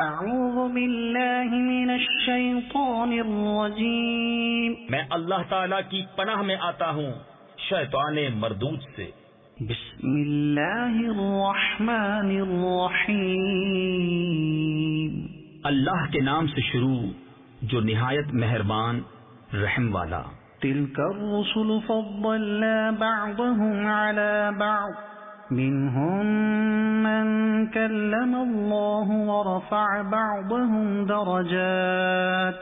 اعوذ باللہ من الشیطان الرجیم، میں اللہ تعالی کی پناہ میں آتا ہوں شیطان مردود سے۔ بسم اللہ الرحمن الرحیم، اللہ کے نام سے شروع جو نہایت مہربان رحم والا۔ تلک الرسل فضلنا بعضهم على بعض منهم من كلم الله ورفع بعضهم درجات۔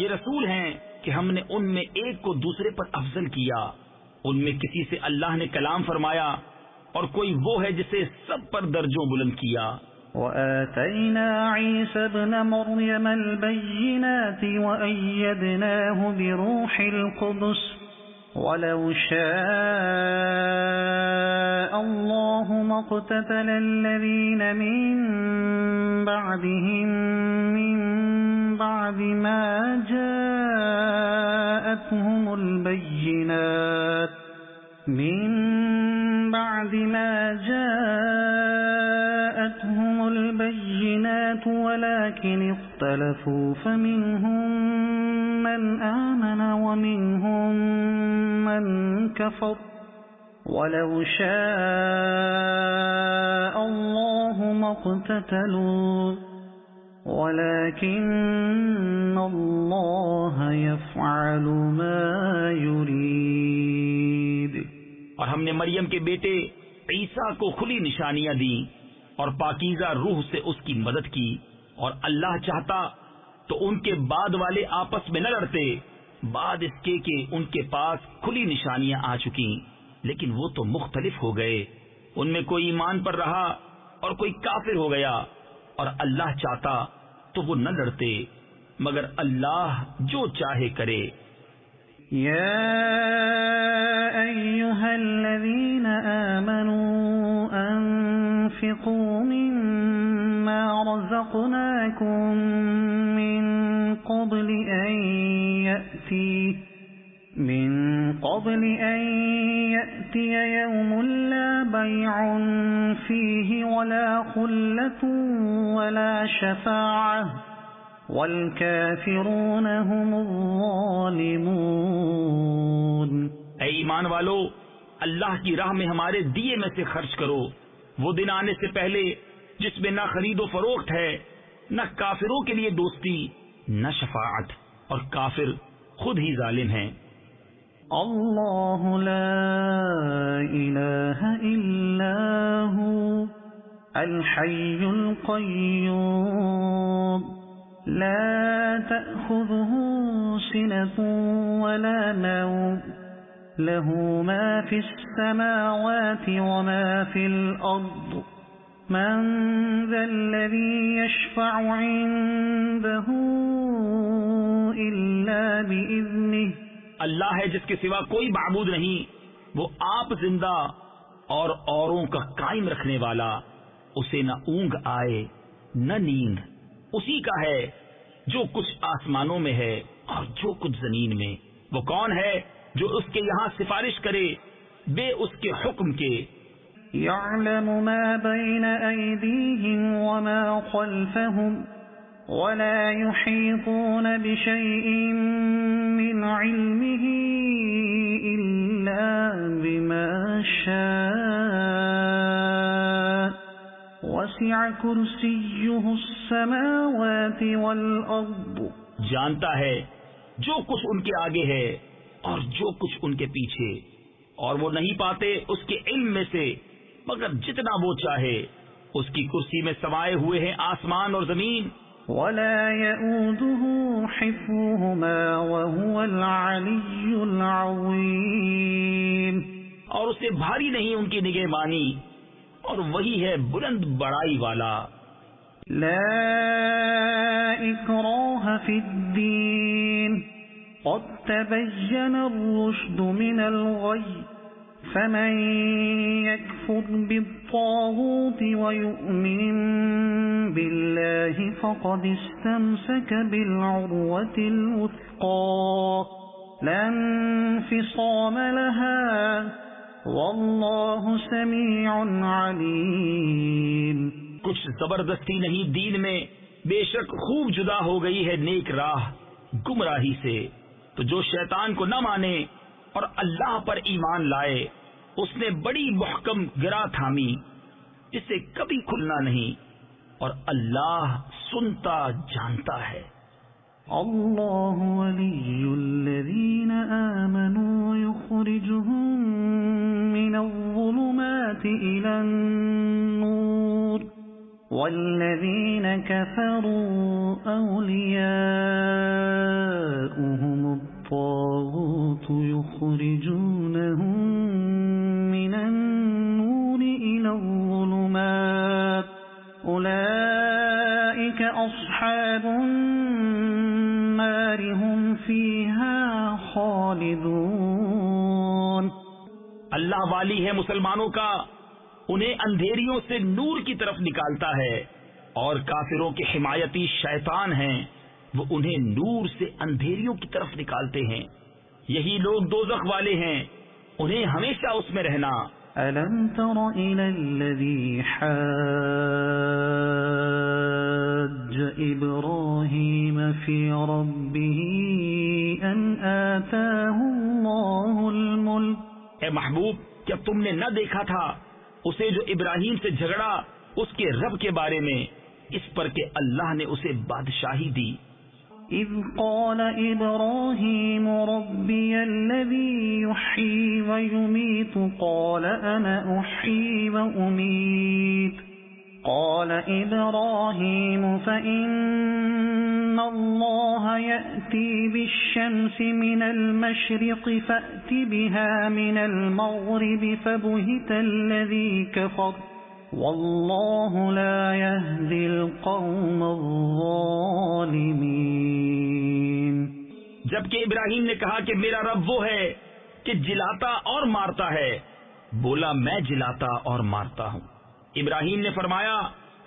یہ رسول ہیں کہ ہم نے ان میں ایک کو دوسرے پر افضل کیا، ان میں کسی سے اللہ نے کلام فرمایا اور کوئی وہ ہے جسے سب پر درجوں بلند کیا۔ وآتينا عيسى ابن مريم البينات وأيدناه بروح القدس ولو شاء الله ما اقتتل الذين من بعدهم من بعد ما جاءتهم البينات ولكن اختلفوا فمنهم من آمن ومنهم من كفر ولو شاء الله ما اقتتلوا ولكن الله يفعل ما يريد۔ اور ہم نے مریم کے بیٹے عیسیٰ کو کھلی نشانیاں دیں اور پاکیزہ روح سے اس کی مدد کی، اور اللہ چاہتا تو ان کے بعد والے آپس میں نہ لڑتے، بعد اس کے کہ ان کے پاس کھلی نشانیاں آ چکی، لیکن وہ تو مختلف ہو گئے، ان میں کوئی ایمان پر رہا اور کوئی کافر ہو گیا، اور اللہ چاہتا تو وہ نہ لڑتے، مگر اللہ جو چاہے کرے۔ يا أيها الذين آمنوا أنفقوا مما رزقناكم من قبل أن يأتي يوم لا بيع فيه ولا خلة ولا شفاعة والکافرون هم الظالمون۔ اے ایمان والو، اللہ کی راہ میں ہمارے دیے میں سے خرچ کرو، وہ دن آنے سے پہلے جس میں نہ خرید و فروخت ہے، نہ کافروں کے لیے دوستی، نہ شفاعت، اور کافر خود ہی ظالم ہیں۔ اللہ لا الہ الا هو الحی القیوم لا تأخذه سنة ولا نوم له ما في السماوات وما في الأرض من ذا الذي يشفع عنده إلا بإذنه۔ اللہ ہے جس کے سوا کوئی معبود نہیں، وہ آپ زندہ اور اوروں کا قائم رکھنے والا، اسے نہ اونگ آئے نہ نیند، اسی کا ہے جو کچھ آسمانوں میں ہے اور جو کچھ زمین میں۔ وہ کون ہے جو اس کے یہاں سفارش کرے بے اس کے حکم کے؟ يعلم ما بين أيديهم وما خلفهم ولا يحيطون بشيء من علمه إلا بما شاء وسع كرسيه السماوات والأرض۔ جانتا ہے جو کچھ ان کے آگے ہے اور جو کچھ ان کے پیچھے، اور وہ نہیں پاتے اس کے علم میں سے مگر جتنا وہ چاہے۔ اس کی کرسی میں سمائے ہوئے ہیں آسمان اور زمین۔ ولا يؤوده حفظهما وهو العلي العظيم۔ اور اسے بھاری نہیں ان کی نگہبانی، اور وہی ہے بلند بڑائی والا۔ لا اکراہ فی الدین قد تبین الرشد من الغی فمن يكفر بالطاغوت ويؤمن بالله فقد استمسك بالعروة الوثقى لا انفصام لها واللہ سمیع علیم۔ کچھ زبردستی نہیں دین میں بے شک خوب جدا ہو گئی ہے نیک راہ گمراہی سے. تو جو شیطان کو نہ مانے اور اللہ پر ایمان لائے اس نے بڑی محکم گرا تھامی جسے کبھی کھلنا نہیں، اور اللہ سنتا جانتا ہے. اللہ ولی الذین آمنوا یخرجهم من الظلمات إلى النور والذین کفروا اولیاؤهم الطاغوت یخرجونهم من النور إلى الظلمات اولئک اصحاب النار هم فیہا خالدون. اللہ والی ہے مسلمانوں کا، انہیں اندھیریوں سے نور کی طرف نکالتا ہے، اور کافروں کے حمایتی شیطان ہیں، وہ انہیں نور سے اندھیریوں کی طرف نکالتے ہیں. یہی لوگ دوزخ والے ہیں، انہیں ہمیشہ اس میں رہنا. أَلَمْ تَرَ إِلَى الَّذِي حَاجَّ إِبْرَاهِيمَ فِي رَبِّهِ أَنْ آتَاهُ اللَّهُ الْمُلْكَ. اے محبوب، کیا تم نے نہ دیکھا تھا اسے جو ابراہیم سے جھگڑا اس کے رب کے بارے میں، اس پر کہ اللہ نے اسے بادشاہی دی. إِذْ قَالَ إِبْرَاهِيمُ رَبِّيَ الَّذِي يُحْيِي وَيُمِيتُ قَالَ أَنَا أُحْيِي وَأُمِيتُ قَالَ إِبْرَاهِيمُ فَإِنَّ اللَّهَ يَأْتِي بِالشَّمْسِ مِنَ الْمَشْرِقِ فَأْتِ بِهَا مِنَ الْمَغْرِبِ فَبُهِتَ الَّذِي كَفَرَ واللہ لا يهدی القوم الظالمین. جبکہ ابراہیم نے کہا کہ میرا رب وہ ہے کہ جلاتا اور مارتا ہے، بولا میں جلاتا اور مارتا ہوں. ابراہیم نے فرمایا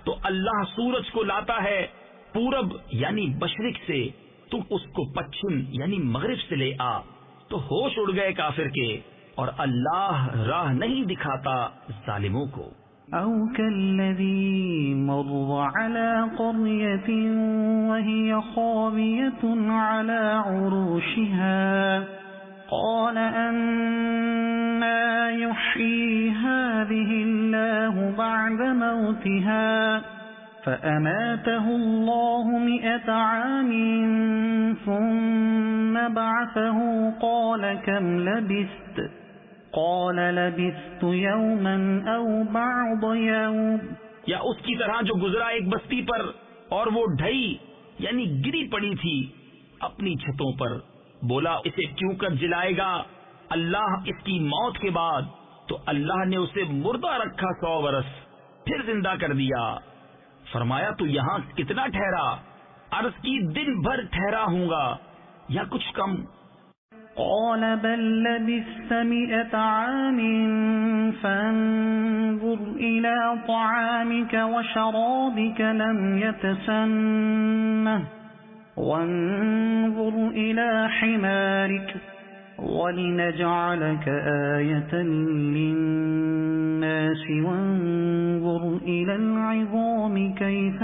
تو اللہ سورج کو لاتا ہے پورب یعنی مشرق سے، تو اس کو پچھم یعنی مغرب سے لے آ. تو ہوش اڑ گئے کافر کے، اور اللہ راہ نہیں دکھاتا ظالموں کو. او كالذي مر على قرية وهي خاوية على عروشها قال أنى يحيي هذه الله بعد موتها فأماته الله 100 عام ثم بعثه قال كم لبثت قال لبثت يوما او بعض يوم. یا اس کی طرح جو گزرا ایک بستی پر اور وہ ڈھئی یعنی گری پڑی تھی اپنی چھتوں پر، بولا اسے کیوں کر جلائے گا اللہ اس کی موت کے بعد؟ تو اللہ نے اسے مردہ رکھا 100 برس، پھر زندہ کر دیا. فرمایا تو یہاں کتنا ٹھہرا؟ عرض کی دن بھر ٹھہرا ہوں گا یا کچھ کم. قال بل لبثت 100 عام فانظر إلى طعامك وشرابك لم يتسنه وانظر إلى حمارك ولنجعلك آية للناس وانظر إلى العظام كيف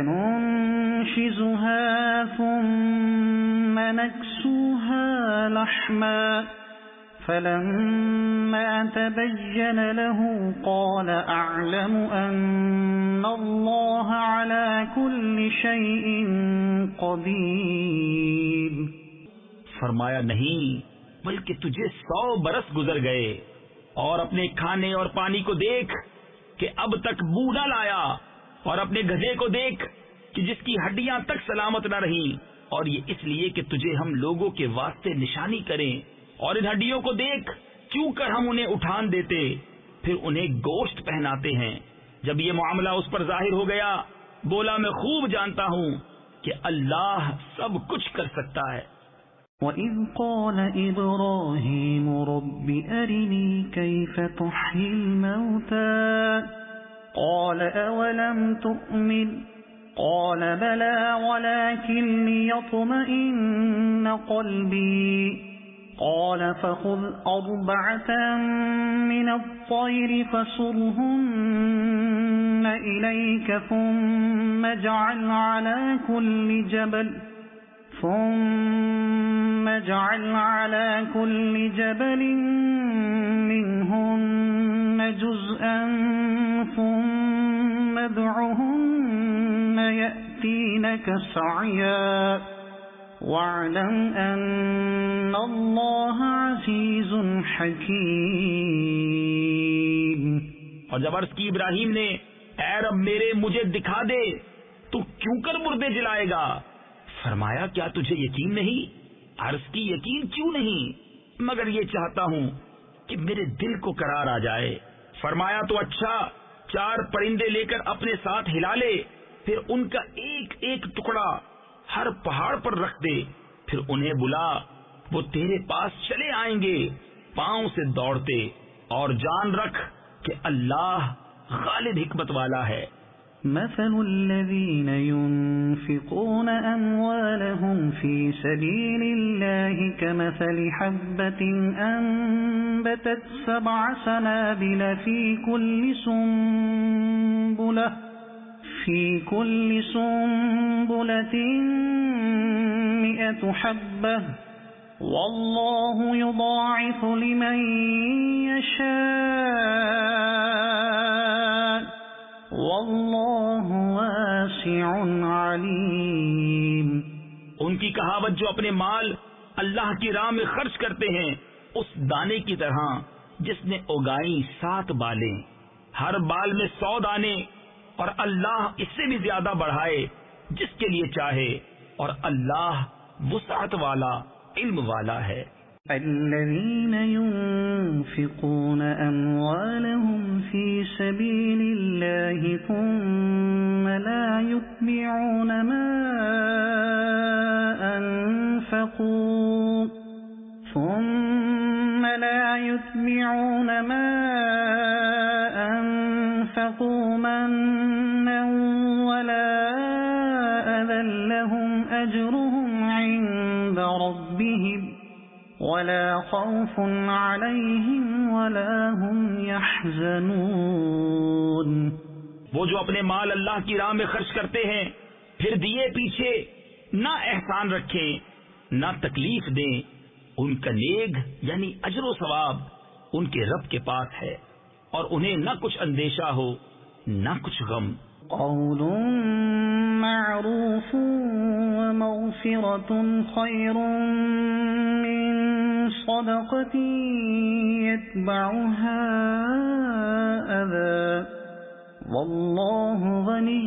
ننشزها ثم نكسوها لحما فلما تبين له قال أعلم أن الله على كل شيء قدير. فرمایا نہیں بلکہ تجھے 100 برس گزر گئے، اور اپنے کھانے اور پانی کو دیکھ کہ اب تک منہ نہ لایا، اور اپنے گدھے کو دیکھ کہ جس کی ہڈیاں تک سلامت نہ رہیں، اور یہ اس لیے کہ تجھے ہم لوگوں کے واسطے نشانی کریں. اور ان ہڈیوں کو دیکھ کیوں کر ہم انہیں اٹھان دیتے پھر انہیں گوشت پہناتے ہیں. جب یہ معاملہ اس پر ظاہر ہو گیا بولا میں خوب جانتا ہوں کہ اللہ سب کچھ کر سکتا ہے. وَإِذْ قَالَ إِبْرَاهِيمُ رَبِّ أَرِنِي كَيْفَ تُحْيِي الْمَوْتَى قَالَ أَوَلَمْ تُؤْمِنْ قَالَ بَلَى وَلَكِنْ لِيَطْمَئِنَّ قَلْبِي قَالَ فَخُذْ 4 من الطَّيْرِ فَصُرْهُنَّ إليك ثم اجعل على كل جبل منهن جزءا ثم ادعهن يأتينك سعيا واعلم أن الله عزيز حكيم۔ اور جب عرض کی ابراہیم نے اے رب میرے مجھے دکھا دے تو کیوں کر مردے جلائے گا؟ فرمایا کیا تجھے یقین نہیں؟ عرض کی یقین کیوں نہیں، مگر یہ چاہتا ہوں کہ میرے دل کو قرار آ جائے۔ فرمایا تو اچھا 4 پرندے لے کر اپنے ساتھ ہلا لے، پھر ان کا ایک ایک ٹکڑا ہر پہاڑ پر رکھ دے، پھر انہیں بلا، وہ تیرے پاس چلے آئیں گے پاؤں سے دوڑتے، اور جان رکھ کہ اللہ غالب حکمت والا ہے۔ مثل الذين ينفقون أموالهم في سبيل الله كمثل حبة أنبتت 7 سنابل في كل سنبلة 100 حبة والله يضاعف لمن يشاء واللہ واسع علیم۔ ان کی کہاوت جو اپنے مال اللہ کی راہ میں خرچ کرتے ہیں اس دانے کی طرح جس نے اگائی 7 بالیں، ہر بال میں 100 دانے، اور اللہ اس سے بھی زیادہ بڑھائے جس کے لیے چاہے، اور اللہ وسعت والا علم والا ہے۔ الذين ينفقون أموالهم في سبيل الله ثم لا يتبعون ما أنفقوا منا ولا أذى لهم أجرهم عند ربهم ولا خوف عليهم ولا هم يحزنون۔ وہ جو اپنے مال اللہ کی راہ میں خرچ کرتے ہیں پھر دیے پیچھے نہ احسان رکھیں نہ تکلیف دیں، ان کا نیک یعنی اجر و ثواب ان کے رب کے پاس ہے، اور انہیں نہ کچھ اندیشہ ہو نہ کچھ غم۔ قول معروف ومغفرة خير من صدقة يتبعها أذى والله غني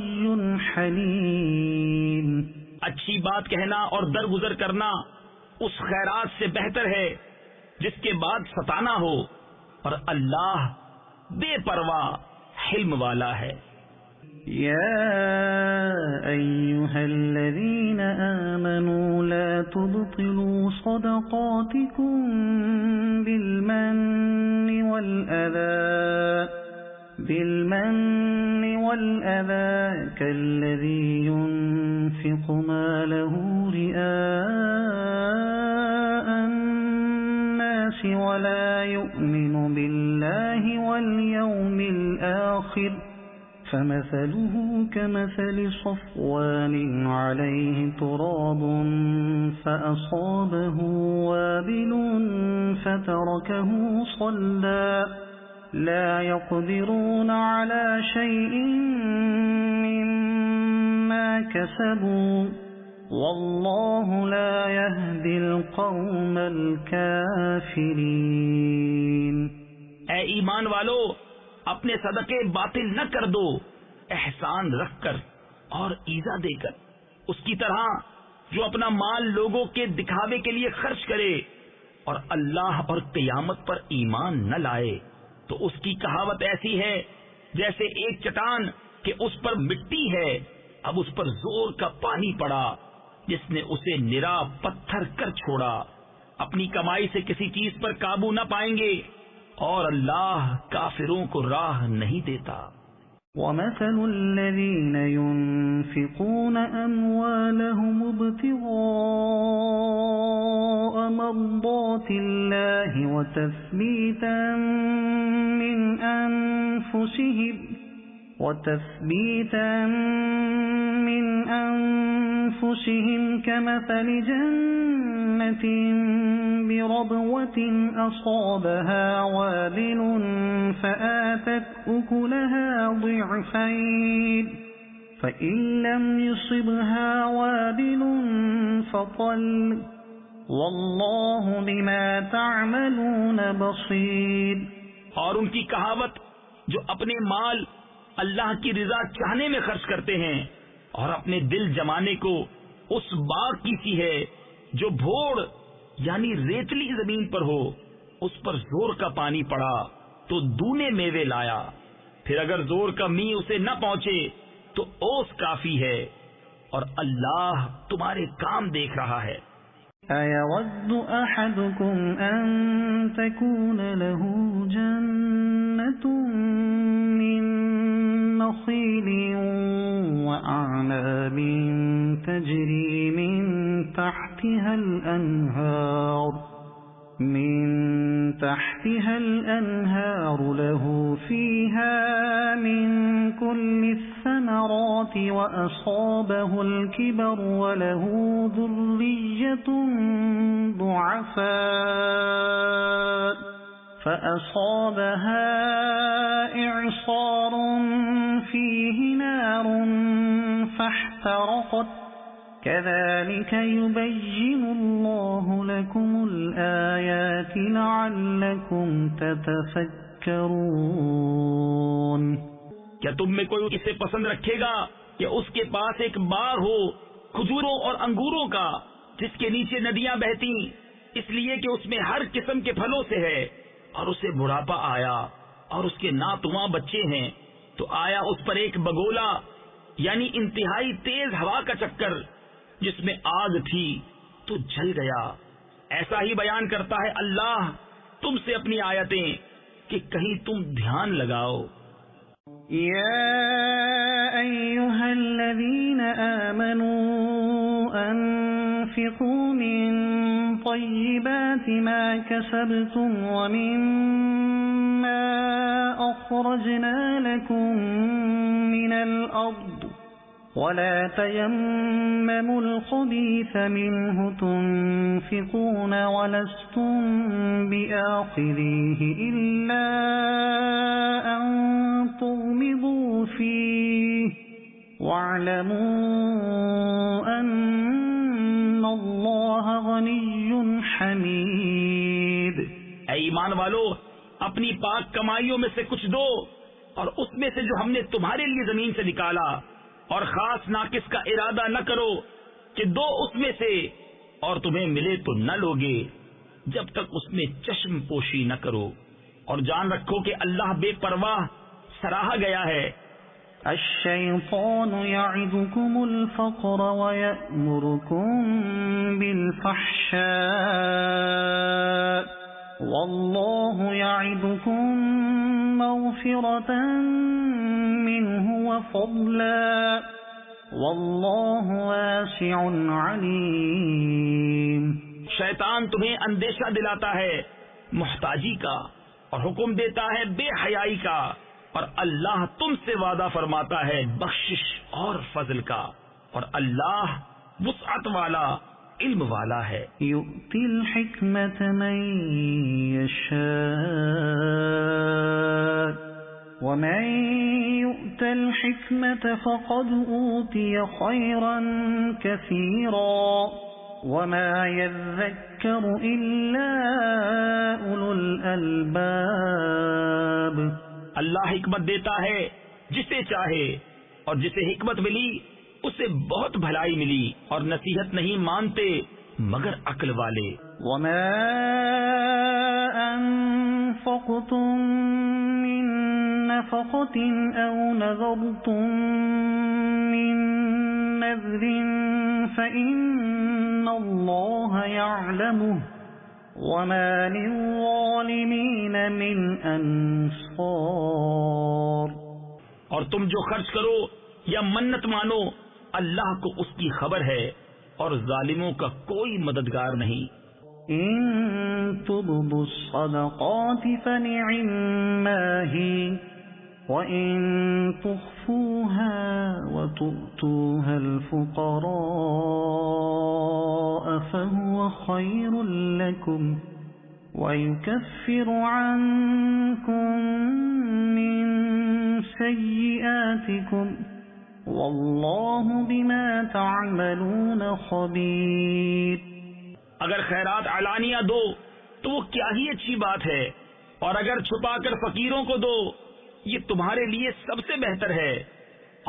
حليم۔ اچھی بات کہنا اور درگزر کرنا اس خیرات سے بہتر ہے جس کے بعد ستانا ہو، اور اللہ بے پرواہ حلم والا ہے۔ يا أيها الذين آمنوا لا تبطلوا صدقاتكم بالمن والأذى كالذي ينفق ماله رئاء الناس ولا يؤمن بالله واليوم الآخر فمثله كمثل صفوان عليه تراب فأصابه وابل فتركه صلدا لا يقدرون على شيء مما كسبوا والله لا يهدي القوم الكافرين۔ اے ایمان والو، اپنے صدقے باطل نہ کر دو، احسان رکھ کر اور ایذا دے کر، اس کی طرح جو اپنا مال لوگوں کے دکھاوے کے لیے خرچ کرے اور اللہ اور قیامت پر ایمان نہ لائے، تو اس کی کہاوت ایسی ہے جیسے ایک چٹان کہ اس پر مٹی ہے، اب اس پر زور کا پانی پڑا جس نے اسے نرا پتھر کر چھوڑا۔ اپنی کمائی سے کسی چیز پر قابو نہ پائیں گے، اور اللہ کافروں کو راہ نہیں دیتا۔ وَمَثَلُ الَّذِينَ يُنفِقُونَ أَمْوَالَهُمُ ابْتِغَاءَ مَرْضَاتِ اللَّهِ وَتَثْبِيتًا مِنْ أَنفُسِهِمْ وتثبيتا من أنفسهم كمثل جنة بربوة أصابها وابل فآتت أكلها ضعفين فإن لم يصبها وابل فطل واللہ بما تعملون بصیر۔ اور ان کی کہاوت جو اپنے مال اللہ کی رضا چاہنے میں خرچ کرتے ہیں اور اپنے دل جمانے کو اس باغ کی سی ہے جو بھوڑ یعنی ریتلی زمین پر ہو، اس پر زور کا پانی پڑا تو دونے میوے لایا، پھر اگر زور کا می اسے نہ پہنچے تو اوس کافی ہے، اور اللہ تمہارے کام دیکھ رہا ہے۔ أَيَوَدُّ أَحَدُكُمْ أَن تَكُونَ لَهُ جَنَّةٌ مِّن نَّخِيلٍ وَأَعْنَابٍ تَجْرِي مِن تحتها الأنهار له فيها من كل الثمرات وأصابه الكبر وله ذرية ضعفاء فأصابها إعصار فيه نار فاحترقت كذلك يبين الله لكم الآيات لعلكم تتفكرون۔ کیا تم میں کوئی اسے پسند رکھے گا کہ اس کے پاس ایک باغ ہو کھجوروں اور انگوروں کا جس کے نیچے ندیاں بہتی، اس لیے کہ اس میں ہر قسم کے پھلوں سے ہے، اور اسے بڑھاپا آیا اور اس کے ناتواں بچے ہیں، تو آیا اس پر ایک بگولا یعنی انتہائی تیز ہوا کا چکر جس میں آگ تھی تو جل گیا۔ ایسا ہی بیان کرتا ہے اللہ تم سے اپنی آیتیں کہ کہیں تم دھیان لگاؤ۔ یا ایھا الذین آمنوا انفقوا من طیبات ما کسبتم ومما اخرجنا لکم من الارض ولا تيمموا الخبيث منه تنفقون ولستم بآخذيه إلا أن تغمضوا فيه واعلموا أن الله غني حميد۔ اے ایمان والو، اپنی پاک کمائیوں میں سے کچھ دو، اور اس میں سے جو ہم نے تمہارے لیے زمین سے نکالا، اور خاص ناقص کا ارادہ نہ کرو کہ دو اس میں سے اور تمہیں ملے تو نہ لوگے جب تک اس میں چشم پوشی نہ کرو، اور جان رکھو کہ اللہ بے پرواہ سراہا گیا ہے۔ الشیطان یعدکم الفقر ویأمرکم بالفحشاء واللہ یعدکم مغفرة منه وفضلا واللہ واسع علیم۔ شیطان تمہیں اندیشہ دلاتا ہے محتاجی کا اور حکم دیتا ہے بے حیائی کا، اور اللہ تم سے وعدہ فرماتا ہے بخشش اور فضل کا، اور اللہ وسعت والا علم والا ہے۔ یؤتی الحکمت من یشاء ومن یؤت الحکمت فقد اوتی خیرا کثیرا وما یذکر الا اولو الالباب۔ اللہ حکمت دیتا ہے جسے چاہے، اور جسے حکمت ملی اسے بہت بھلائی ملی، اور نصیحت نہیں مانتے مگر عقل والے۔ وما انفقتم من نفقة او نذرتم من نذر فإن اللہ يعلمه وما للظالمین من انصار۔ اور تم جو خرچ کرو یا منت مانو اللہ کو اس کی خبر ہے، اور ظالموں کا کوئی مددگار نہیں۔ ان تبدوا الصدقات فنعما هي وَإِن تُخْفُوهَا وَتُؤْتُوهَا الْفُقَرَاءَ فَهُوَ خَيْرٌ لَكُمْ وَيُكَفِّرُ عَنكُم مِّن سَيِّئَاتِكُمْ وَاللَّهُ بِمَا تَعْمَلُونَ خَبِيرٌ۔ اگر خیرات علانیہ دو تو وہ کیا ہی اچھی بات ہے، اور اگر چھپا کر فقیروں کو دو یہ تمہارے لیے سب سے بہتر ہے،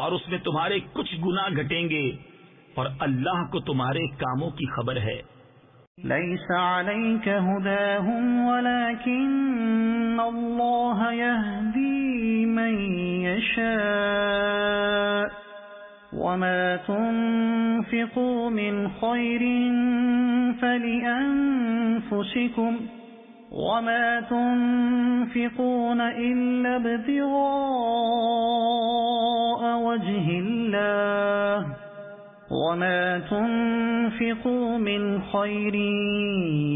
اور اس میں تمہارے کچھ گناہ گھٹیں گے، اور اللہ کو تمہارے کاموں کی خبر ہے۔ لَيْسَ عَلَيْكَ هُدَاهُمْ وَلَكِنَّ اللَّهَ يَهْدِي مَن يَشَاءُ وَمَا تُنفِقُوا مِنْ خَيْرٍ فَلِأَنفُسِكُمْ وَمَا تُنفِقُونَ إِلَّا ابْتِغَاءَ وَجْهِ اللَّهِ وَمَا تُنفِقُوا مِنْ خَيْرٍ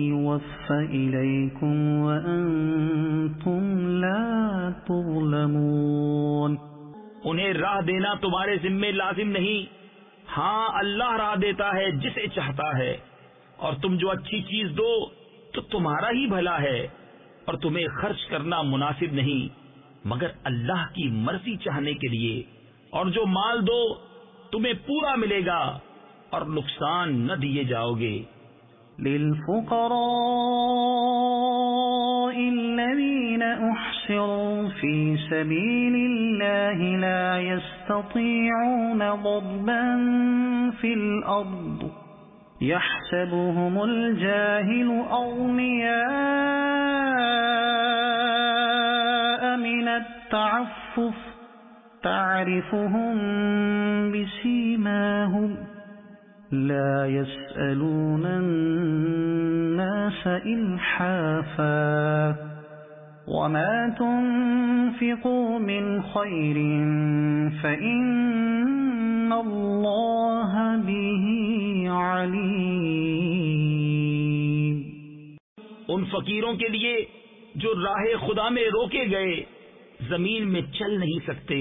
يُوَفَّ إِلَيْكُمْ وَأَنْتُمْ لَا تُظْلَمُونَ۔ انہیں راہ دینا تمہارے ذمے لازم نہیں، ہاں اللہ راہ دیتا ہے جسے چاہتا ہے، اور تم جو اچھی چیز دو تو تمہارا ہی بھلا ہے، اور تمہیں خرچ کرنا مناسب نہیں مگر اللہ کی مرضی چاہنے کے لیے، اور جو مال دو تمہیں پورا ملے گا اور نقصان نہ دیے جاؤ گے۔ للفقراء الذين احصروا في سبيل الله لا يستطيعون ضربا في الأرض يحسبهم الجاهل أغنياء من التعفف تعرفهم بسيماهم لا يسألون الناس إلحافا وما تنفقوا من خير فإن الله به عليم۔ ان فقیروں کے لیے جو راہ خدا میں روکے گئے، زمین میں چل نہیں سکتے،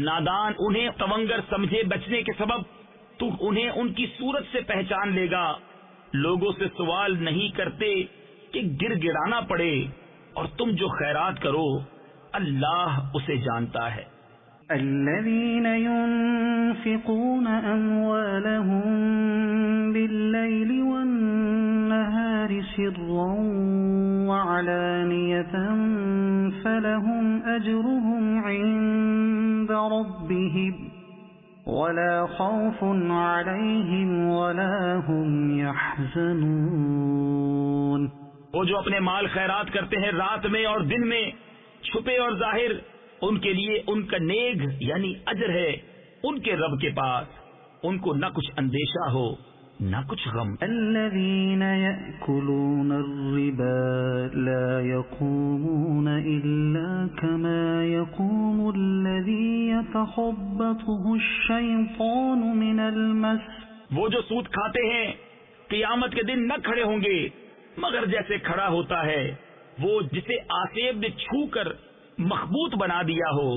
نادان انہیں تونگر سمجھے بچنے کے سبب تو انہیں ان کی صورت سے پہچان لے گا، لوگوں سے سوال نہیں کرتے کہ گر گڑانا پڑے، اور تم جو خیرات کرو اللہ اسے جانتا ہے۔ الذين ينفقون أموالهم بالليل والنهار سرا وعلانية فلهم أجرهم عند ربهم ولا خوف عليهم ولا هم يحزنون۔ وہ جو اپنے مال خیرات کرتے ہیں رات میں اور دن میں، چھپے اور ظاہر، ان کے لیے ان کا نیگ یعنی اجر ہے ان کے رب کے پاس، ان کو نہ کچھ اندیشہ ہو نہ کچھ غم۔ الذين يأكلون الربا لا يقومون إلا كما يقوم الذي يتخبطه الشيطان من المس۔ وہ جو سود کھاتے ہیں قیامت کے دن نہ کھڑے ہوں گے مگر جیسے کھڑا ہوتا ہے وہ جسے آسیب نے چھو کر مخبوط بنا دیا ہو۔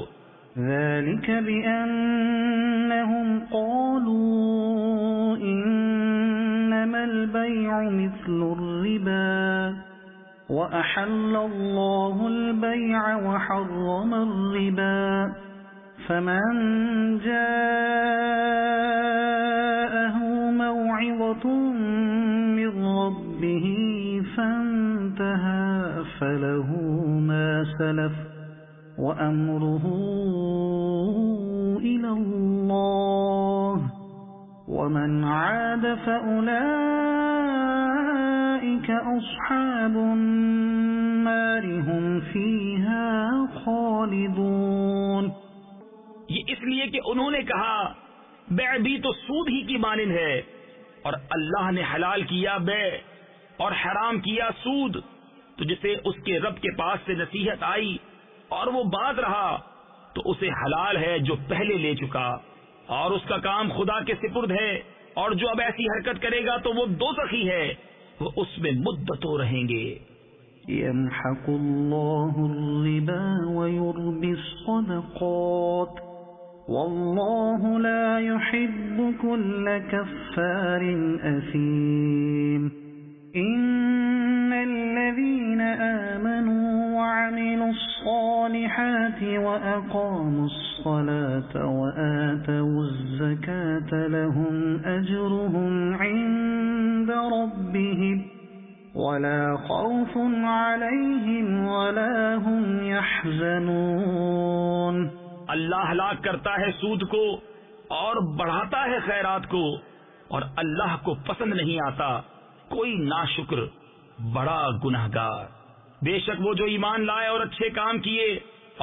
ذلك بأنهم قالوا إنما البيع مثل الربا وأحل الله البيع وحرم الربا فمن جاءه موعظة من ربه فانتهى فله ما سلف وأمره إلى الله ومن عاد فأولئك أصحاب النار هم فيها خالدون۔ یہ اس لیے کہ انہوں نے کہا بیع بھی تو سود ہی کی مانند ہے، اور اللہ نے حلال کیا بیع اور حرام کیا سود، تو جسے اس کے رب کے پاس سے نصیحت آئی اور وہ باز رہا تو اسے حلال ہے جو پہلے لے چکا، اور اس کا کام خدا کے سپرد ہے، اور جو اب ایسی حرکت کرے گا تو وہ دوزخی ہے، وہ اس میں مدتوں رہیں گے۔ يمحق الله الربا ويربي الصدقات والله لا يحب كل كفار أثيم إن الذين آمنوا وعملوا الصالحات وأقاموا الصلاة وآتوا الزكاة لهم أجرهم عند ربهم ولا خوف عليهم ولا هم يحزنون۔ اللہ ہلاک کرتا ہے سود کو اور بڑھاتا ہے خیرات کو، اور اللہ کو پسند نہیں آتا کوئی ناشکر بڑا گنہگار۔ بے شک وہ جو ایمان لائے اور اچھے کام کیے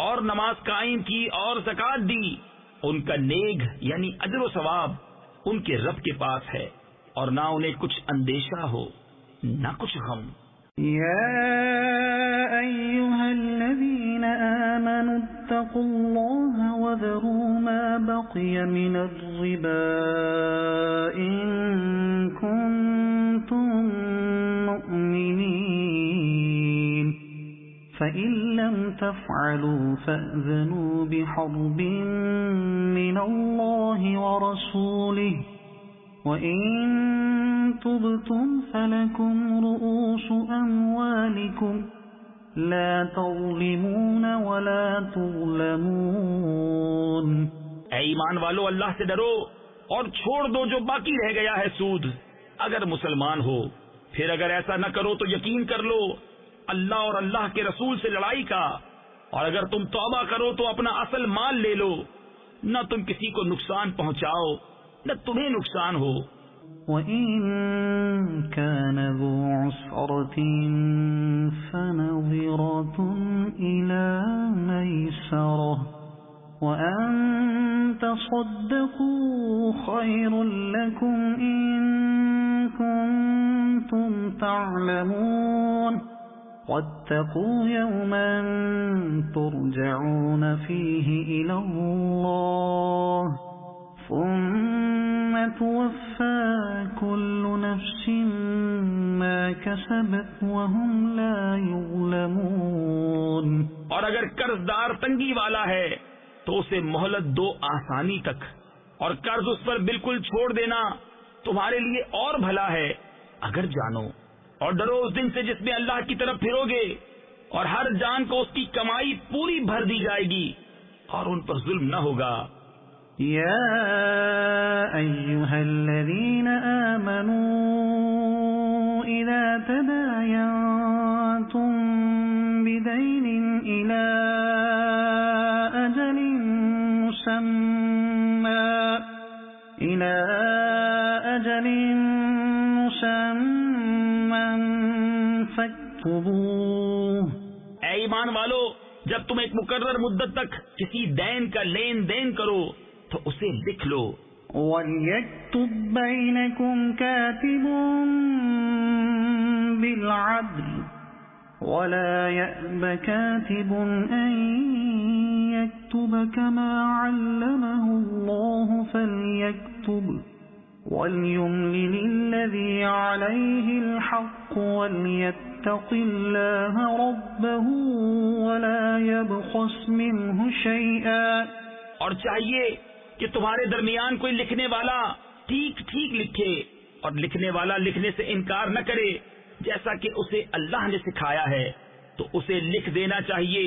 اور نماز قائم کی اور زکات دی، ان کا نیک یعنی اجر و ثواب ان کے رب کے پاس ہے، اور نہ انہیں کچھ اندیشہ ہو نہ کچھ غم۔ یا ایھا الذین آمنوا اتقوا اللہ وذروا ما بقی من الربا ان کنتم مؤمنین فإن لم تفعلوا فأذنوا بحرب من اللہ ورسولہ وَإِن تُبْتُمْ فَلَكُمْ رُؤُوسُ أَمْوَالِكُمْ لَا تَظْلِمُونَ وَلَا تُظْلَمُونَ۔ اے ایمان والو، اللہ سے ڈرو اور چھوڑ دو جو باقی رہ گیا ہے سود، اگر مسلمان ہو۔ پھر اگر ایسا نہ کرو تو یقین کر لو اللہ اور اللہ کے رسول سے لڑائی کا، اور اگر تم توبہ کرو تو اپنا اصل مال لے لو، نہ تم کسی کو نقصان پہنچاؤ نہ تمہیں نقصان ہو۔ وَإِن كَانَ ذُو عُسْرَةٍ فَنَظِرَةٌ إِلَى مَيْسَرَةٍ وَأَن تَصَدَّقُوا خَيْرٌ لَكُمْ إِن كُنتُمْ تَعْلَمُونَ وَاتَّقُوا يَوْمًا تُرْجَعُونَ فِيهِ إِلَى اللَّهِ ثم توفى كل نفس ما كسبت وهم لا يظلمون۔ اور اگر قرض دار تنگی والا ہے تو اسے مہلت دو آسانی تک، اور قرض اس پر بالکل چھوڑ دینا تمہارے لیے اور بھلا ہے اگر جانو، اور ڈرو اس دن سے جس میں اللہ کی طرف پھرو گے اور ہر جان کو اس کی کمائی پوری بھر دی جائے گی اور ان پر ظلم نہ ہوگا۔ یا ایھا الذین آمنوا اذا تداینتم بدین الی اجل مسمى فاکتبوہ۔ اے ایمان والو، جب تم ایک مقرر مدت تک کسی دین کا لین دین کرو تو اسے لکھ لو۔ وَلْيَكْتُبْ بَيْنَكُمْ كَاتِبٌ بِالْعَدْلِ وَلَا يَأْبَ كَاتِبٌ أَن يَكْتُبَ كَمَا عَلَّمَهُ اللَّهُ فَلْيَكْتُبْ وَلْيُمْلِلِ الَّذِي عَلَيْهِ الْحَقُّ وَلْيَتَّقِ اللَّهَ رَبَّهُ وَلَا يَبْخَسْ مِنْهُ شَيْئًا۔ اور چاہیے کہ تمہارے درمیان کوئی لکھنے والا ٹھیک ٹھیک لکھے، اور لکھنے والا لکھنے سے انکار نہ کرے جیسا کہ اسے اللہ نے سکھایا ہے، تو اسے لکھ دینا چاہیے،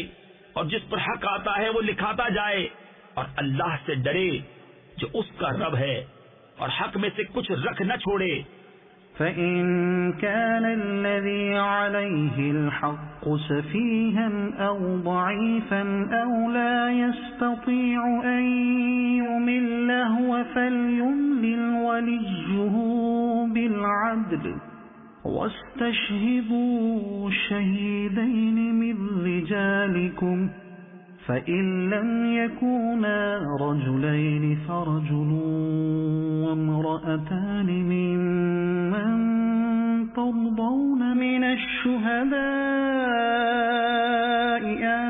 اور جس پر حق آتا ہے وہ لکھاتا جائے، اور اللہ سے ڈرے جو اس کا رب ہے، اور حق میں سے کچھ رکھ نہ چھوڑے۔ فَإِن كَانَ الَّذِي عَلَيْهِ الْحَقُّ سَفِيهًا أَوْ ضَعِيفًا أَوْ لَا يَسْتَطِيعُ أَن يُمِلَّ هُوَ فَلْيُمْلِلْ وَلِيُّهُ بِالْعَدْلِ وَاسْتَشْهِدُوا شَهِيدَيْنِ مِنْ رِجَالِكُمْ فَإِن لَّمْ يَكُونَا رَجُلَيْنِ فَرَجُلٌ وَامْرَأَتَانِ مِمَّن تَرْضَوْنَ مِنَ الشُّهَدَاءِ أَن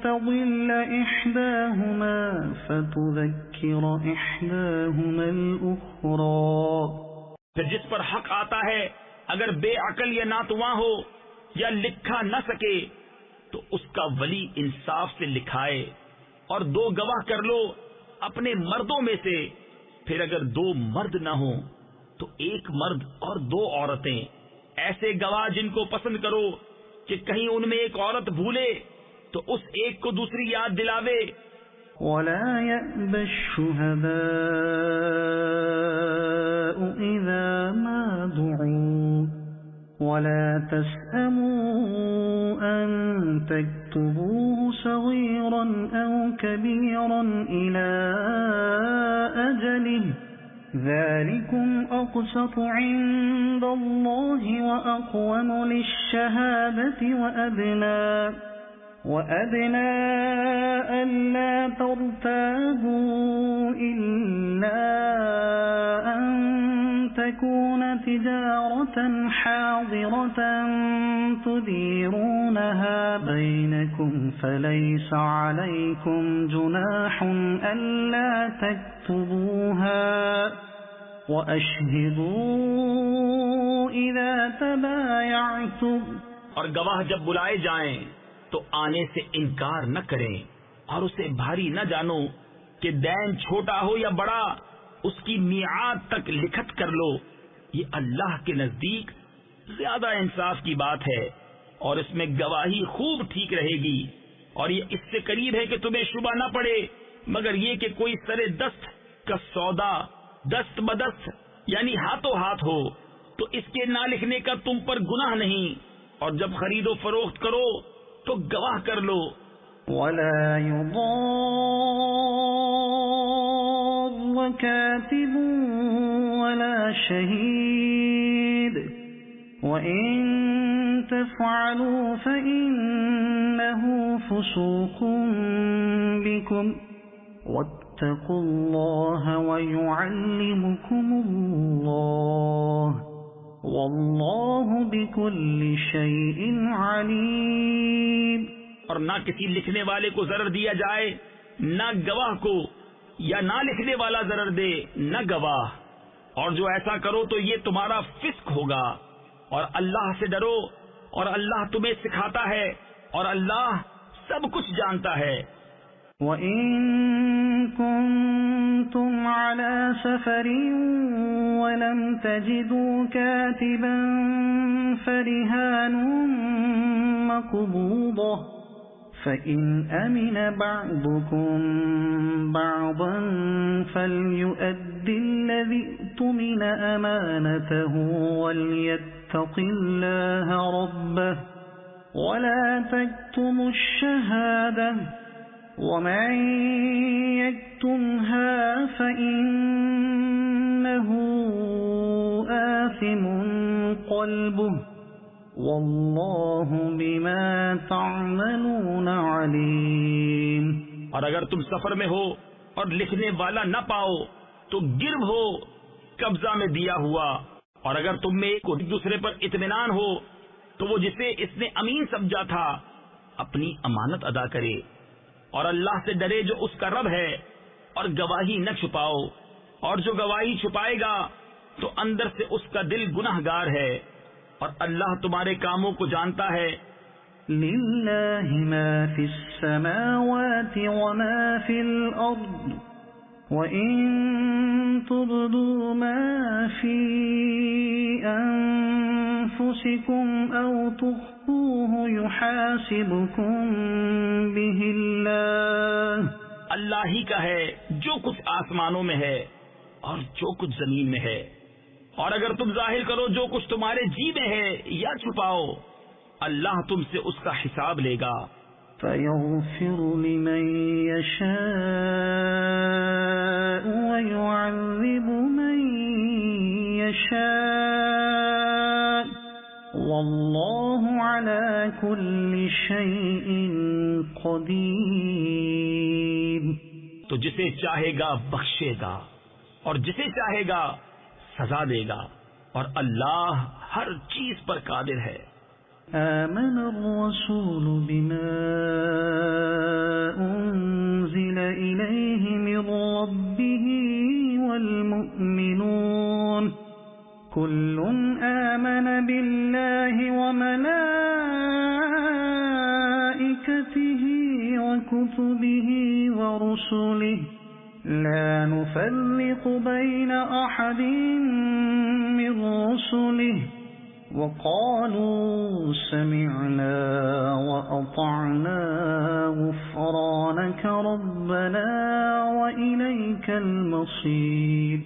تَضِلَّ إِحْدَاهُمَا فَتُذَكِّرَ إِحْدَاهُمَا الْأُخْرَى۔ پھر جس پر حق آتا ہے اگر بے عقل یا ناتواں ہو یا لکھا نہ سکے تو اس کا ولی انصاف سے لکھائے، اور 2 گواہ کر لو اپنے مردوں میں سے، پھر اگر 2 مرد نہ ہوں تو 1 مرد اور 2 عورتیں، ایسے گواہ جن کو پسند کرو کہ کہیں ان میں ایک عورت بھولے تو اس ایک کو دوسری یاد دلاوے۔ ولا يأبى الشهداء إذا ما دعوا ولا تسأموا أن تكتبوه صغيرا أو كبيرا إلى أجله ذلكم أقسط عند الله وأقوم للشهادة وأدنى ألا ترتابوا إلا أن تكون تجارة حاضرة تديرونها بينكم فليس عليكم جناح ألا تكتبوها وأشهدوا إذا تبايعتم۔ اور گواہ جب بلائے جائیں تو آنے سے انکار نہ کریں، اور اسے بھاری نہ جانو کہ دین چھوٹا ہو یا بڑا، اس کی میعاد تک لکھت کر لو، یہ اللہ کے نزدیک زیادہ انصاف کی بات ہے، اور اس میں گواہی خوب ٹھیک رہے گی، اور یہ اس سے قریب ہے کہ تمہیں شبہ نہ پڑے، مگر یہ کہ کوئی سرے دست کا سودا دست بدست یعنی ہاتھوں ہاتھ ہو تو اس کے نہ لکھنے کا تم پر گناہ نہیں، اور جب خرید و فروخت کرو تو گواہ کر لو۔ ولا يضار كاتب ولا شهيد وإن تفعلوا فإنه فسوق بكم واتقوا الله ويعلمكم الله واللہ بكل شيء علیم۔ اور نہ کسی لکھنے والے کو ضرر دیا جائے، نہ گواہ کو، یا نہ لکھنے والا ضرر دے نہ گواہ، اور جو ایسا کرو تو یہ تمہارا فسق ہوگا، اور اللہ سے ڈرو، اور اللہ تمہیں سکھاتا ہے، اور اللہ سب کچھ جانتا ہے۔ وَإِن كُنتُمْ عَلَى سَفَرٍ وَلَمْ تَجِدُوا كَاتِبًا فَرِهَانٌ مَّقْبُوضَةٌ فَإِنْ أَمِنَ بَعْضُكُمْ بَعْضًا فَلْيُؤَدِّ الَّذِي اؤْتُمِنَ أَمَانَتَهُ وَلْيَتَّقِ اللَّهَ رَبَّهُ وَلَا تَكْتُمُوا الشَّهَادَةَ وَمَن يَكْتُمْهَا فَإِنَّهُ آثِمٌ قَلْبُهُ وَاللَّهُ بِمَا تَعْمَلُونَ عَلِيمٌ۔ اور اگر تم سفر میں ہو اور لکھنے والا نہ پاؤ تو گرو ہو قبضہ میں دیا ہوا، اور اگر تم میں ایک دوسرے پر اطمینان ہو تو وہ جسے اس نے امین سمجھا تھا اپنی امانت ادا کرے، اور اللہ سے ڈرے جو اس کا رب ہے، اور گواہی نہ چھپاؤ، اور جو گواہی چھپائے گا تو اندر سے اس کا دل گناہگار ہے، اور اللہ تمہارے کاموں کو جانتا ہے۔ للہ ما فی السماوات وما فی الارض وَإِن تُبْدُوا مَا فِي أَنفُسِكُمْ أَوْ تُخْفُوهُ يُحَاسِبْكُم بِهِ اللَّهُ۔ اللہ ہی کا ہے جو کچھ آسمانوں میں ہے اور جو کچھ زمین میں ہے، اور اگر تم ظاہر کرو جو کچھ تمہارے جی میں ہے یا چھپاؤ، اللہ تم سے اس کا حساب لے گا۔ فَيَغْفِرُ لِمَن يَشَاءُ وَيُعَذِّبُ مَن يَشَاءُ وَاللَّهُ عَلَى كُلِّ شَيْءٍ قَدِيرٌ۔ تو جسے چاہے گا بخشے گا، اور جسے چاہے گا سزا دے گا، اور اللہ ہر چیز پر قادر ہے۔ آمن الرسول بما أنزل إليه من ربه والمؤمنون كل آمن بالله وملائكته به ورسله لا نفرق بين أحد من رسله وقالوا سمعنا وأطعنا غفرانك ربنا وإليك المصير.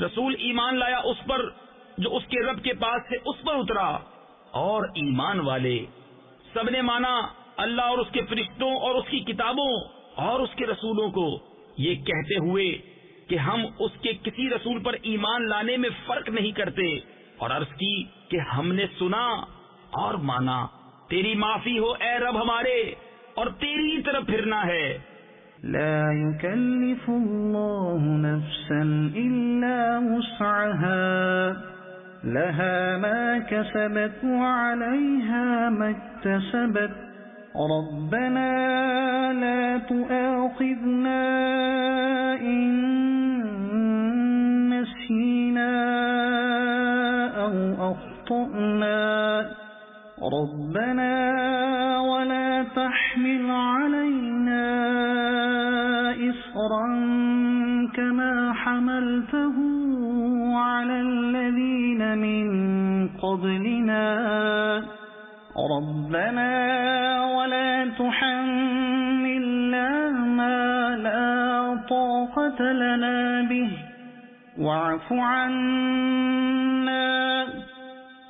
رسول ایمان لایا اس پر جو اس کے رب کے پاس سے اس پر اترا، اور ایمان والے سب نے مانا اللہ اور اس کے فرشتوں اور اس کی کتابوں اور اس کے رسولوں کو، یہ کہتے ہوئے کہ ہم اس کے کسی رسول پر ایمان لانے میں فرق نہیں کرتے، اور عرض کی کہ ہم نے سنا اور مانا، تیری معافی ہو اے رب ہمارے، اور تیری طرف پھرنا ہے. لا يكلف الله نفسا إلا وسعها لها ما كسبت وعليها ما اكتسبت ربنا لا تؤاخذنا إن نسينا أو أخطأنا ربنا ولا تحمل علينا إصرا كما حملته على الذين من قبلنا ربنا ولا تحملنا ما لا طاقة لنا به واعف عنا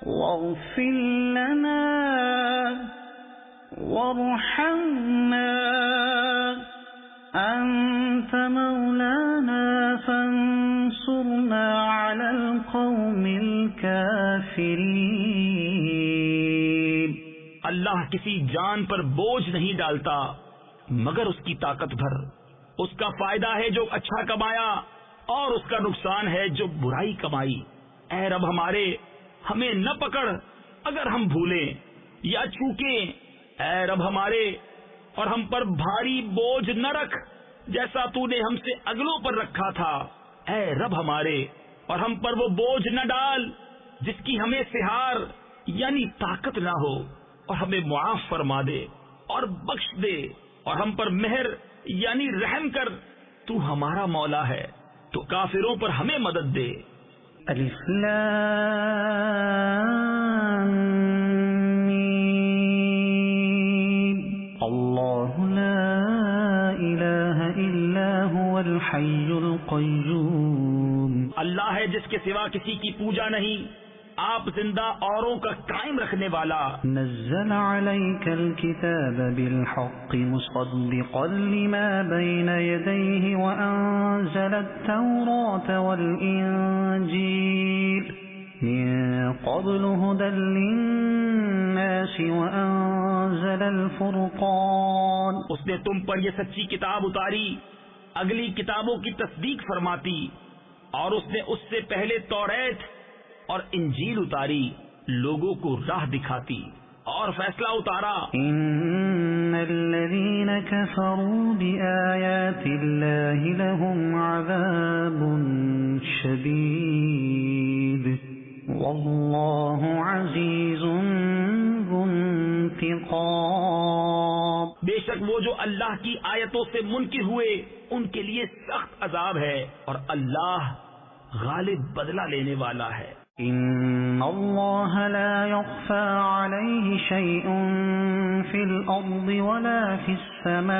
واغفر لنا وارحمنا أنت مولانا فانصرنا على القوم الكافرين. اللہ کسی جان پر بوجھ نہیں ڈالتا مگر اس کی طاقت بھر، اس کا فائدہ ہے جو اچھا کمایا اور اس کا نقصان ہے جو برائی کمائی. اے رب ہمارے ہمیں نہ پکڑ اگر ہم بھولیں یا چوکیں، اے رب ہمارے اور ہم پر بھاری بوجھ نہ رکھ جیسا تو نے ہم سے اگلوں پر رکھا تھا. اے رب ہمارے اور ہم پر وہ بوجھ نہ ڈال جس کی ہمیں سہار یعنی طاقت نہ ہو، اور ہمیں معاف فرما دے اور بخش دے، اور ہم پر مہر یعنی رحم کر، تو ہمارا مولا ہے، تو کافروں پر ہمیں مدد دے. الف لام میم اللہ لا الہ الا هو الحی القیوم. اللہ ہے جس کے سوا کسی کی پوجا نہیں، آپ زندہ اوروں کا قائم رکھنے والا. نزل عليك الكتاب بالحق مصدقا لما بين يديه وأنزل التوراة والإنجيل من قبل هدى للناس وأنزل الفرقان. اس نے تم پر یہ سچی کتاب اتاری اگلی کتابوں کی تصدیق فرماتی، اور اس نے اس سے پہلے توریت اور انجیل اتاری لوگوں کو راہ دکھاتی، اور فیصلہ اتارا. ان الذين كفروا بآيات الله لهم عذاب شديد والله عزيز ذو انتقام. بے شک وہ جو اللہ کی آیتوں سے منکر ہوئے ان کے لیے سخت عذاب ہے، اور اللہ غالب بدلہ لینے والا ہے. ان اللہ لا يخفى عليه شيء في الارض ولا في السماء.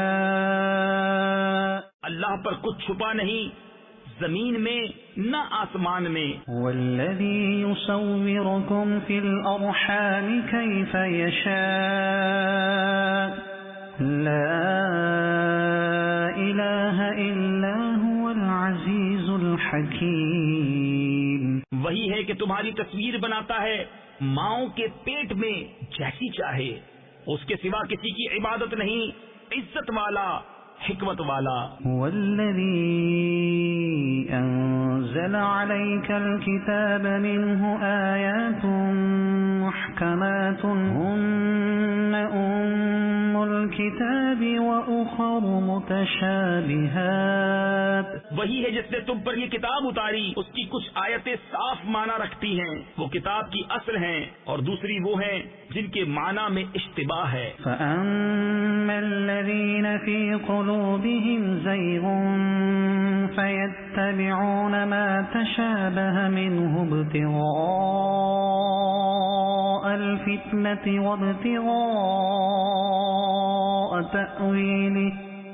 اللہ پر کچھ چھپا نہیں زمین میں نہ آسمان میں. والذي يصوركم في الارحام كيف يشاء لا اله الا هو العزيز الحكيم. وہی ہے کہ تمہاری تصویر بناتا ہے ماؤں کے پیٹ میں جیسی چاہے، اس کے سوا کسی کی عبادت نہیں، عزت والا حکمت والا. والذي أنزل عليك الكتاب منه آيات محكمات هن أم الكتاب وأخر متشابهات. وہی ہے جس نے تم پر یہ کتاب اتاری، اس کی کچھ آیتیں صاف معنی رکھتی ہیں، وہ کتاب کی اصل ہیں، اور دوسری وہ ہیں جن کے معنی میں اشتباہ ہے۔ فَأَمَّا الَّذِينَ فِي قُلُوبِهِمْ زَيْغٌ فَيَتَّبِعُونَ مَا تَشَابَهَ مِنْهُ ابْتِغَاءَ الْفِتْنَةِ وَابْتِغَاءَ تَأْوِيلِهِ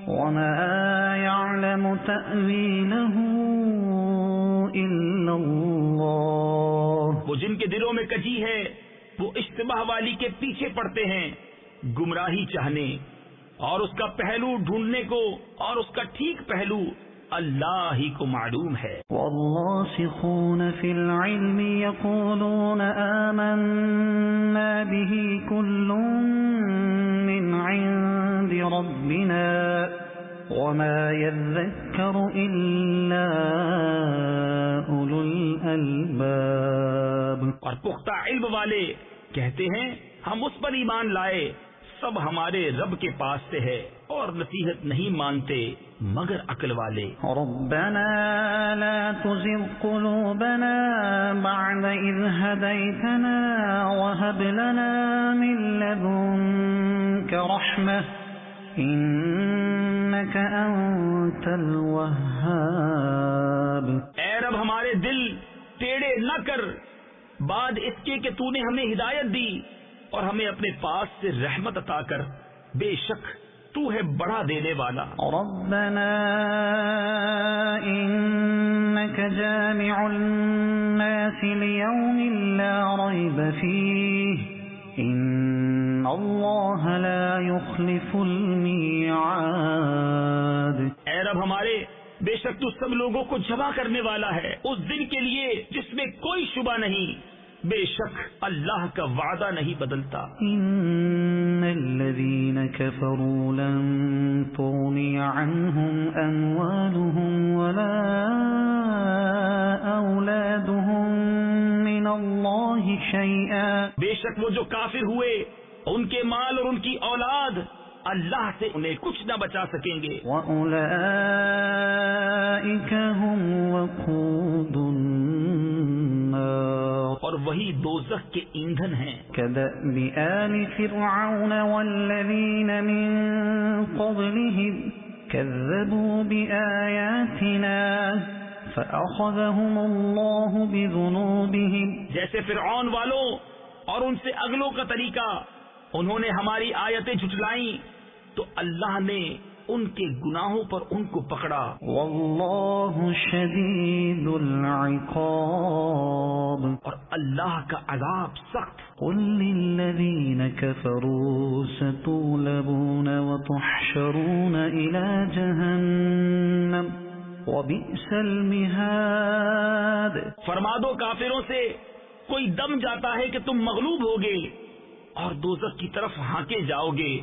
وَمَا يَعْلَمُ تَأْوِيلَهُ إِلَّا اللَّهُ۔ وہ جن کے دلوں میں کجی ہے وہ اشتباہ والی کے پیچھے پڑتے ہیں، گمراہی چاہنے اور اس کا پہلو ڈھونڈنے کو، اور اس کا ٹھیک پہلو اللہ ہی کو معلوم ہے۔ وَالرَّاسِخُونَ فِي الْعِلْمِ يَقُولُونَ آمَنَّا بِهِ كُلٌّ مِّنْ عِندِ رَبِّنَا وَمَا يَذَّكَّرُ إِلَّا أُولُو الْأَلْبَابِ۔ اور پختہ علم والے کہتے ہیں ہم اس پر ایمان لائے، سب ہمارے رب کے پاس سے ہے، اور نصیحت نہیں مانتے مگر عقل والے۔ ربنا لا تزغ قلوبنا بعد إذ هديتنا وهب لنا من لدنك رحمة إنك أنت الوهاب۔ اے رب ہمارے دل ٹیڑے نہ کر بعد اس کے کہ تو نے ہمیں ہدایت دی، اور ہمیں اپنے پاس سے رحمت عطا کر، بے شک تو ہے بڑا دینے والا۔ ربنا إنك جامع الناس ليوم لا ريب فيه إن الله لا يخلف الميعاد۔ اے رب ہمارے، بے شک تو سب لوگوں کو جمع کرنے والا ہے اس دن کے لیے جس میں کوئی شبہ نہیں، بے شک اللہ کا وعدہ نہیں بدلتا۔ إن الذين كفروا لن تغني عنهم أموالهم ولا أولادهم من الله شيئا۔ بے شک وہ جو کافر ہوئے ان کے مال اور ان کی اولاد اللہ سے انہیں کچھ نہ بچا سکیں گے۔ وَأُولَئِكَ هُمْ وَقُودُ النَّارِ، اور وہی دوزخ کے ایندھن ہیں۔ كَدَأْبِ آلِ فِرْعَوْنَ وَالَّذِينَ مِن قَبْلِهِمْ كَذَّبُوا بِآيَاتِنَا فَأَخَذَهُمُ اللَّهُ بِذُنُوبِهِمْ۔ جیسے فرعون والوں اور ان سے اگلوں کا طریقہ، انہوں نے ہماری آیتیں جھٹلائیں تو اللہ نے ان کے گناہوں پر ان کو پکڑا۔ واللہ شدید العقاب، اور اللہ کا عذاب سخت۔ قل للذین کفروا ستغلبون وتحشرون الى جہنم وبئس المہاد۔ فرما دو کافروں سے کوئی دم جاتا ہے کہ تم مغلوب ہوگے اور دوزخ کی طرف ہانکے جاؤ گے،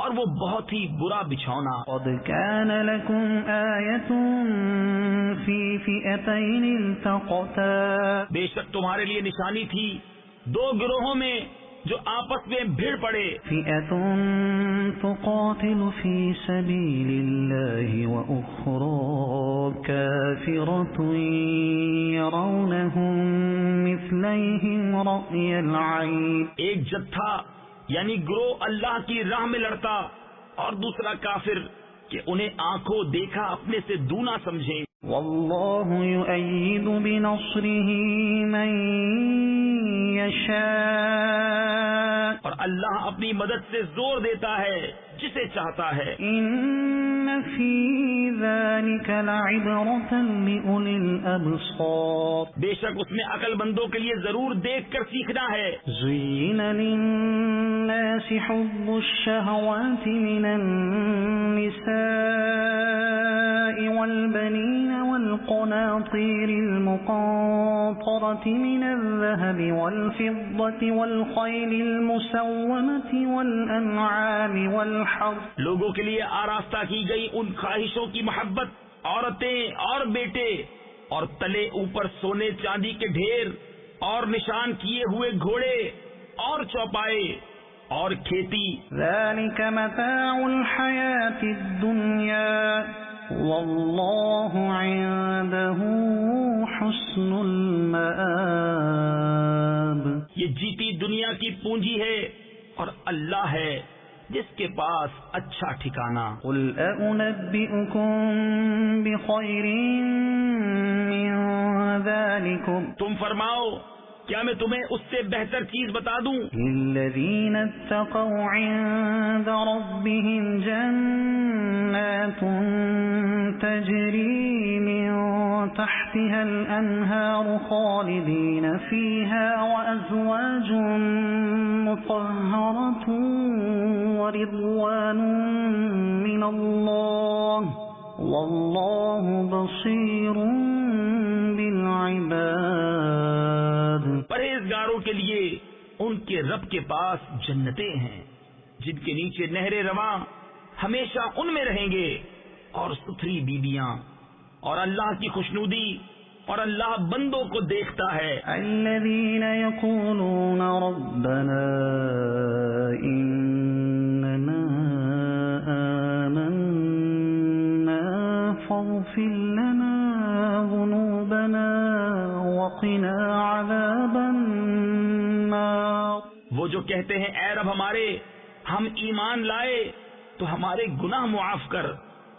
اور وہ بہت ہی برا بچھونا۔ قد كان لكم آية في فئتين التقتا، بے شک تمہارے لیے نشانی تھی دو گروہوں میں جو آپس میں بھیڑ پڑے۔ فئة تقاتل في سبيل الله وأخرى كافرة يرونهم مثليهم رأي العين۔ ایک جتھا یعنی گروہ اللہ کی راہ میں لڑتا، اور دوسرا کافر کہ انہیں آنکھوں دیکھا اپنے سے دونا سمجھیں۔ واللہ یؤید بنصرہ من یشاء، اور اللہ اپنی مدد سے زور دیتا ہے جسے چاہتا ہے۔ ان فی ذلک لعبرۃ لأولی الابصار، بے شک اس میں عقل مندوں کے لیے ضرور دیکھ کر سیکھنا ہے۔ زین للناس حب الشہوات من النساء والبنین والقناطیر المقنطرة من الذهب والفضة والخيل المسومة والأنعام والحرث، لوگوں کے لیے آراستہ کی گئی ان خواہشوں کی محبت، عورتیں اور بیٹے، اور تلے اوپر سونے چاندی کے ڈھیر، اور نشان کیے ہوئے گھوڑے اور چوپائے اور کھیتی۔ ذلك متاع الحیاة الدنیا واللہ عنده حسن المآب. یہ جیتی دنیا کی پونجی ہے اور اللہ ہے جس کے پاس اچھا ٹھکانہ. قل أنبئكم بخير من ذلكم. تم فرماؤ کیا میں تمہیں اس سے بہتر چیز بتا دوں؟ للذین اتقوا عند ربهم جنات تجری من تحتها الانہار خالدین فیها وازواج مطہرة ورضوان من اللہ واللہ بصیر بالعباد. پرہیزگاروں کے لیے ان کے رب کے پاس جنتیں ہیں جن کے نیچے نہریں رواں ہمیشہ ان میں رہیں گے، اور ستھری بیبیاں، اور اللہ کی خوشنودی، اور اللہ بندوں کو دیکھتا ہے. الذین یقولون ربنا اننا آمنا فاغفر لنا ذنوبنا وقنا عذاب النار. وہ جو کہتے ہیں اے رب ہمارے، ہم ایمان لائے تو ہمارے گناہ معاف کر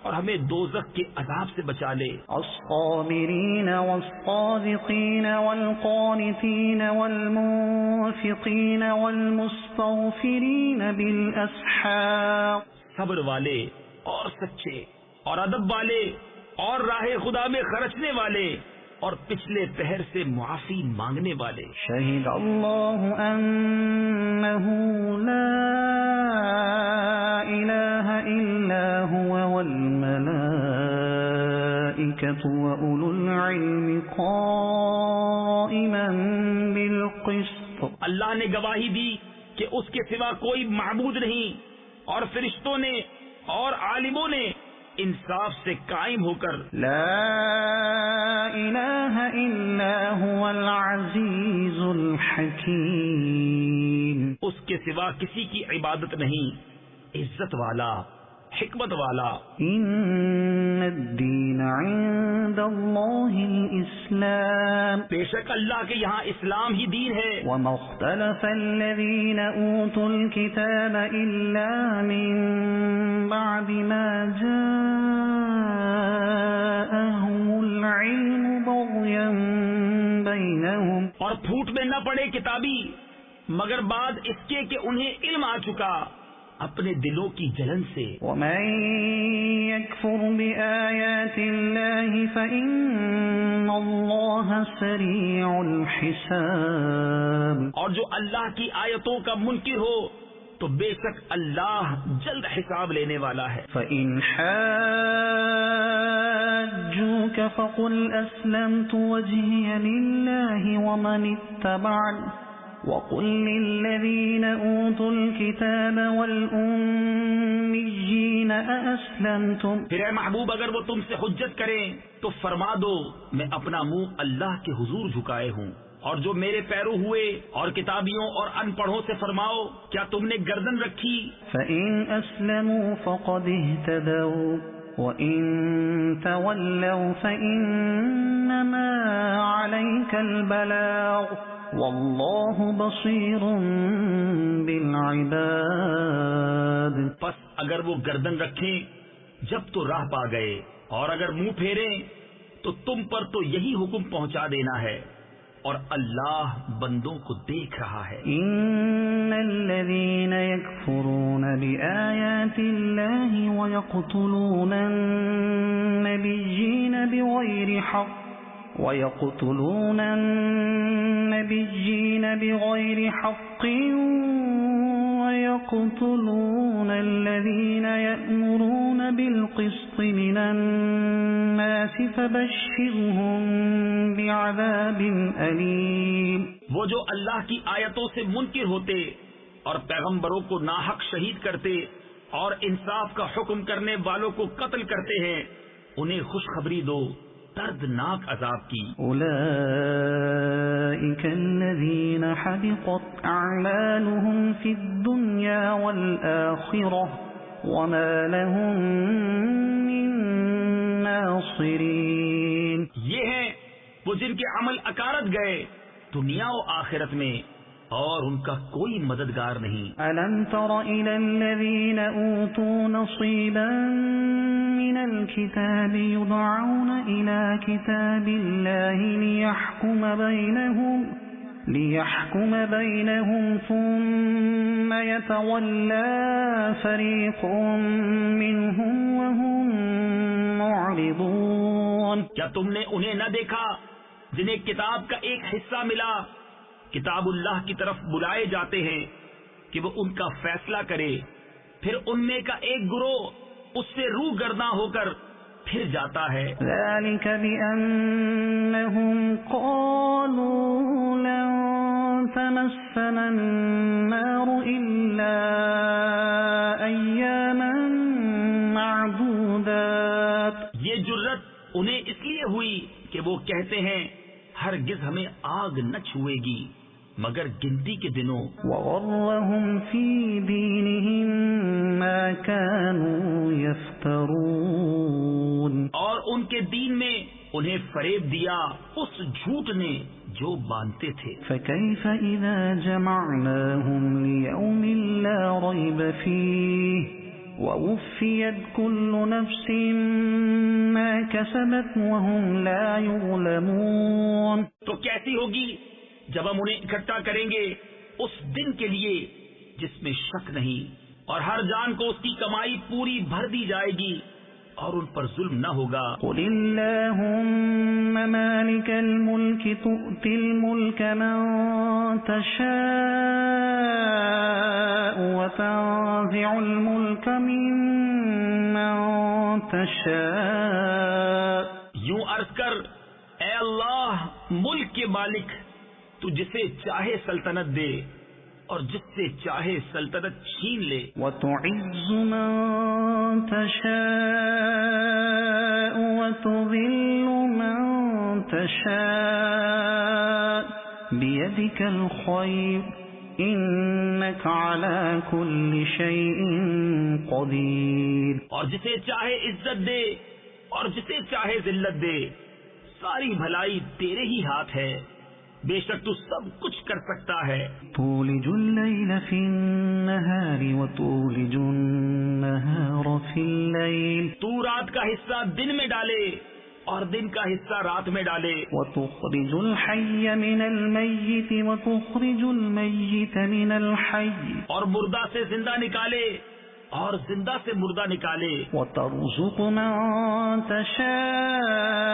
اور ہمیں دوزخ کے عذاب سے بچا لے. الصابرین والصادقین والقانتین والمنفقین والمستغفرین بالاسحار. صبر والے اور سچے اور ادب والے اور راہ خدا میں خرچنے والے اور پچھلے پہر سے معافی مانگنے والے. شہد اللہ انہ لا الہ الا هو والملائکۃ وأولو العلم قائما بالقسط. اللہ نے گواہی دی کہ اس کے سوا کوئی معبود نہیں، اور فرشتوں نے اور عالموں نے انصاف سے قائم ہو کر. لا الہ الا هو العزیز الحکیم. اس کے سوا کسی کی عبادت نہیں، عزت والا، حکمت والا. ان الدین عند اللہ الاسلام. بے شک اللہ کے یہاں اسلام ہی دین ہے. وما اختلف الذین اوتوا الکتاب الا من بعد ما جاءهم العلم بغیا بینہم. اور پھوٹ میں نہ پڑے کتابی مگر بعد اس کے کہ انہیں علم آ چکا اپنے دلوں کی جلن سے. ومن يكفر بآيات الله فإن الله سريع الحساب. اور جو اللہ کی آیتوں کا منکر ہو تو بے شک اللہ جلد حساب لینے والا ہے. فإن حاجوك فقل أسلمت وجهي لله ومن اتبعني وقل للذين أوتوا الكتاب والأميين أأسلمتم. پھر اے محبوب اگر وہ تم سے حجت کریں تو فرما دو میں اپنا منہ اللہ کے حضور جھکائے ہوں. اور جو میرے پیرو ہوئے اور کتابیوں اور ان پڑھوں سے فرماؤ کیا تم نے گردن رکھی؟ فإن أسلموا فقد اهتدوا وإن تولوا فإنما عليك البلاغ واللہ بصیر بالعباد. پس اگر وہ گردن رکھیں جب تو راہ پا گئے، اور اگر منہ پھیریں تو تم پر تو یہی حکم پہنچا دینا ہے، اور اللہ بندوں کو دیکھ رہا ہے. ان الذین یکفرون بآیات اللہ ویقتلون النبیین بغیر حق وَيَقْتُلُونَ النَّبِيِّينَ بِغَيْرِ حَقٍّ وَيَقْتُلُونَ الَّذِينَ يَأْمُرُونَ بِالْقِسْطِ مِنَ النَّاسِ فَبَشِّرْهُم بِعَذَابٍ أَلِيمٍ. وہ جو اللہ کی آیتوں سے منکر ہوتے اور پیغمبروں کو ناحق شہید کرتے اور انصاف کا حکم کرنے والوں کو قتل کرتے ہیں، انہیں خوشخبری دو دردناک عذاب کی. اولئک الذین حبطت اعمالهم فی الدنیا والآخرہ وما لهم من ناصرين یہ ہیں وہ جن کے عمل اکارت گئے دنیا و آخرت میں اور ان کا کوئی مددگار نہیں. ألم تر إلى الذين أوتوا نصيبا من الكتاب يدعون إلى كتاب الله ليحكم بينهم ثم يتولى فريق منهم وهم معرضون. کیا تم نے انہیں نہ دیکھا جنہیں کتاب کا ایک حصہ ملا کتاب اللہ کی طرف بلائے جاتے ہیں کہ وہ ان کا فیصلہ کرے پھر ان میں کا ایک گروہ اس سے روح گرداں ہو کر پھر جاتا ہے. ذلك بأنهم قالوا لن تمسنا النار إلا أياما معدودات. یہ جرت انہیں اس لیے ہوئی کہ وہ کہتے ہیں ہرگز ہمیں آگ نہ چھوئے گی مگر گنتی کے دنوں. وغرهم في دينهم ما كانوا يفترون. اور ان کے دین میں انہیں فریب دیا اس جھوٹ نے جو باندھتے تھے. فكيف إذا جمعناهم ليوم لا ريب فيه ووفيت كل نفس ما كسبت وهم لا يظلمون. تو کیسی ہوگی جب ہم انہیں اکٹھا کریں گے اس دن کے لیے جس میں شک نہیں اور ہر جان کو اس کی کمائی پوری بھر دی جائے گی اور ان پر ظلم نہ ہوگا. قل اللهم مالك الملك تؤتي الملك من تشاء وتنزع الملك ممن تشاء. یوں عرض کر اے اللہ ملک کے مالک تو جسے چاہے سلطنت دے اور جس سے چاہے سلطنت چھین لے. وتعز من تشاء وتذل من تشاء بيدك الخير إنك على كل شيء قدير. اور جسے چاہے عزت دے اور جسے چاہے ذلت دے ساری بھلائی تیرے ہی ہاتھ ہے بے شک تو سب کچھ کر سکتا ہے. تولج الليل في النهار وتولج النهار في الليل. تو رات کا حصہ دن میں ڈالے اور دن کا حصہ رات میں ڈالے. وتخرج الحي من الميت وتخرج الميت من الحي. اور مردہ سے زندہ نکالے اور زندہ سے مردہ نکالے. وترزق من تشاء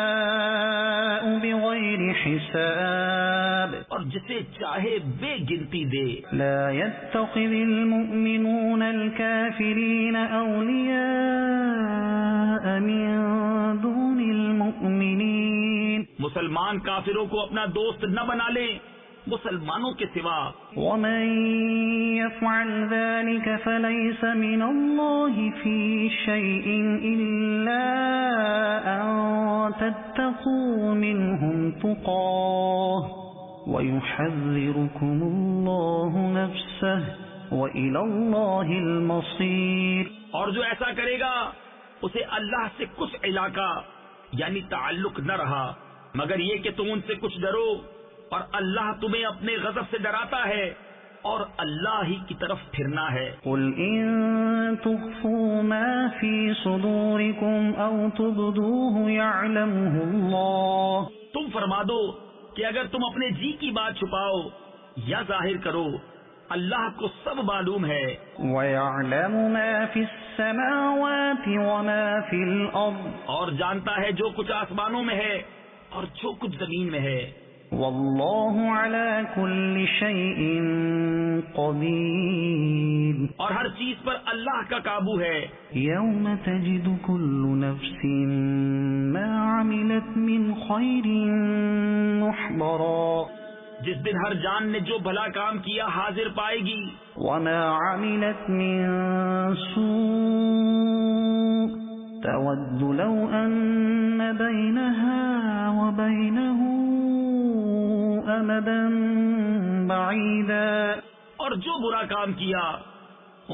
بغير حساب. اور جسے چاہے بے گنتی دے. لا يتخذ المؤمنون الكافرين أولياء من دون المؤمنين. مسلمان کافروں کو اپنا دوست نہ بنا لے مسلمانوں کے سوا. ومن يفعل ذلك فليس من الله في شيء إلا أن تتقوا منهم تقاه ويحذركم الله نفسه وإلى الله المصير. اور جو ایسا کرے گا اسے اللہ سے کچھ علاقہ یعنی تعلق نہ رہا مگر یہ کہ تم ان سے کچھ ڈرو اور اللہ تمہیں اپنے غضب سے ڈراتا ہے اور اللہ ہی کی طرف پھرنا ہے. قل إن تخفوا ما في صدوركم أو تبدوه يعلمه الله. تم فرما دو کہ اگر تم اپنے جی کی بات چھپاؤ یا ظاہر کرو اللہ کو سب معلوم ہے. وَيَعْلَمُ مَا فِي السَّمَاوَاتِ وَمَا فِي الْأَرْضِ. اور جانتا ہے جو کچھ آسمانوں میں ہے اور جو کچھ زمین میں ہے. وَاللَّهُ عَلَى كُلِّ شَيْءٍ قَدِيرٌ. اور ہر چیز پر اللہ کا قابو ہے. يَوْمَ تَجِدُ كُلُّ نَفْسٍ مَا عَمِلَتْ مِنْ خَيْرٍ مُحْضَرًا. جس دن ہر جان نے جو بھلا کام کیا حاضر پائے گی. وَمَا عَمِلَتْ مِنْ سُوءٍ تَوَدُّ لَوْ أَنَّ بَيْنَهَا وَبَيْنَهُ أَمَدًا بَعِيدًا. اور جو برا کام کیا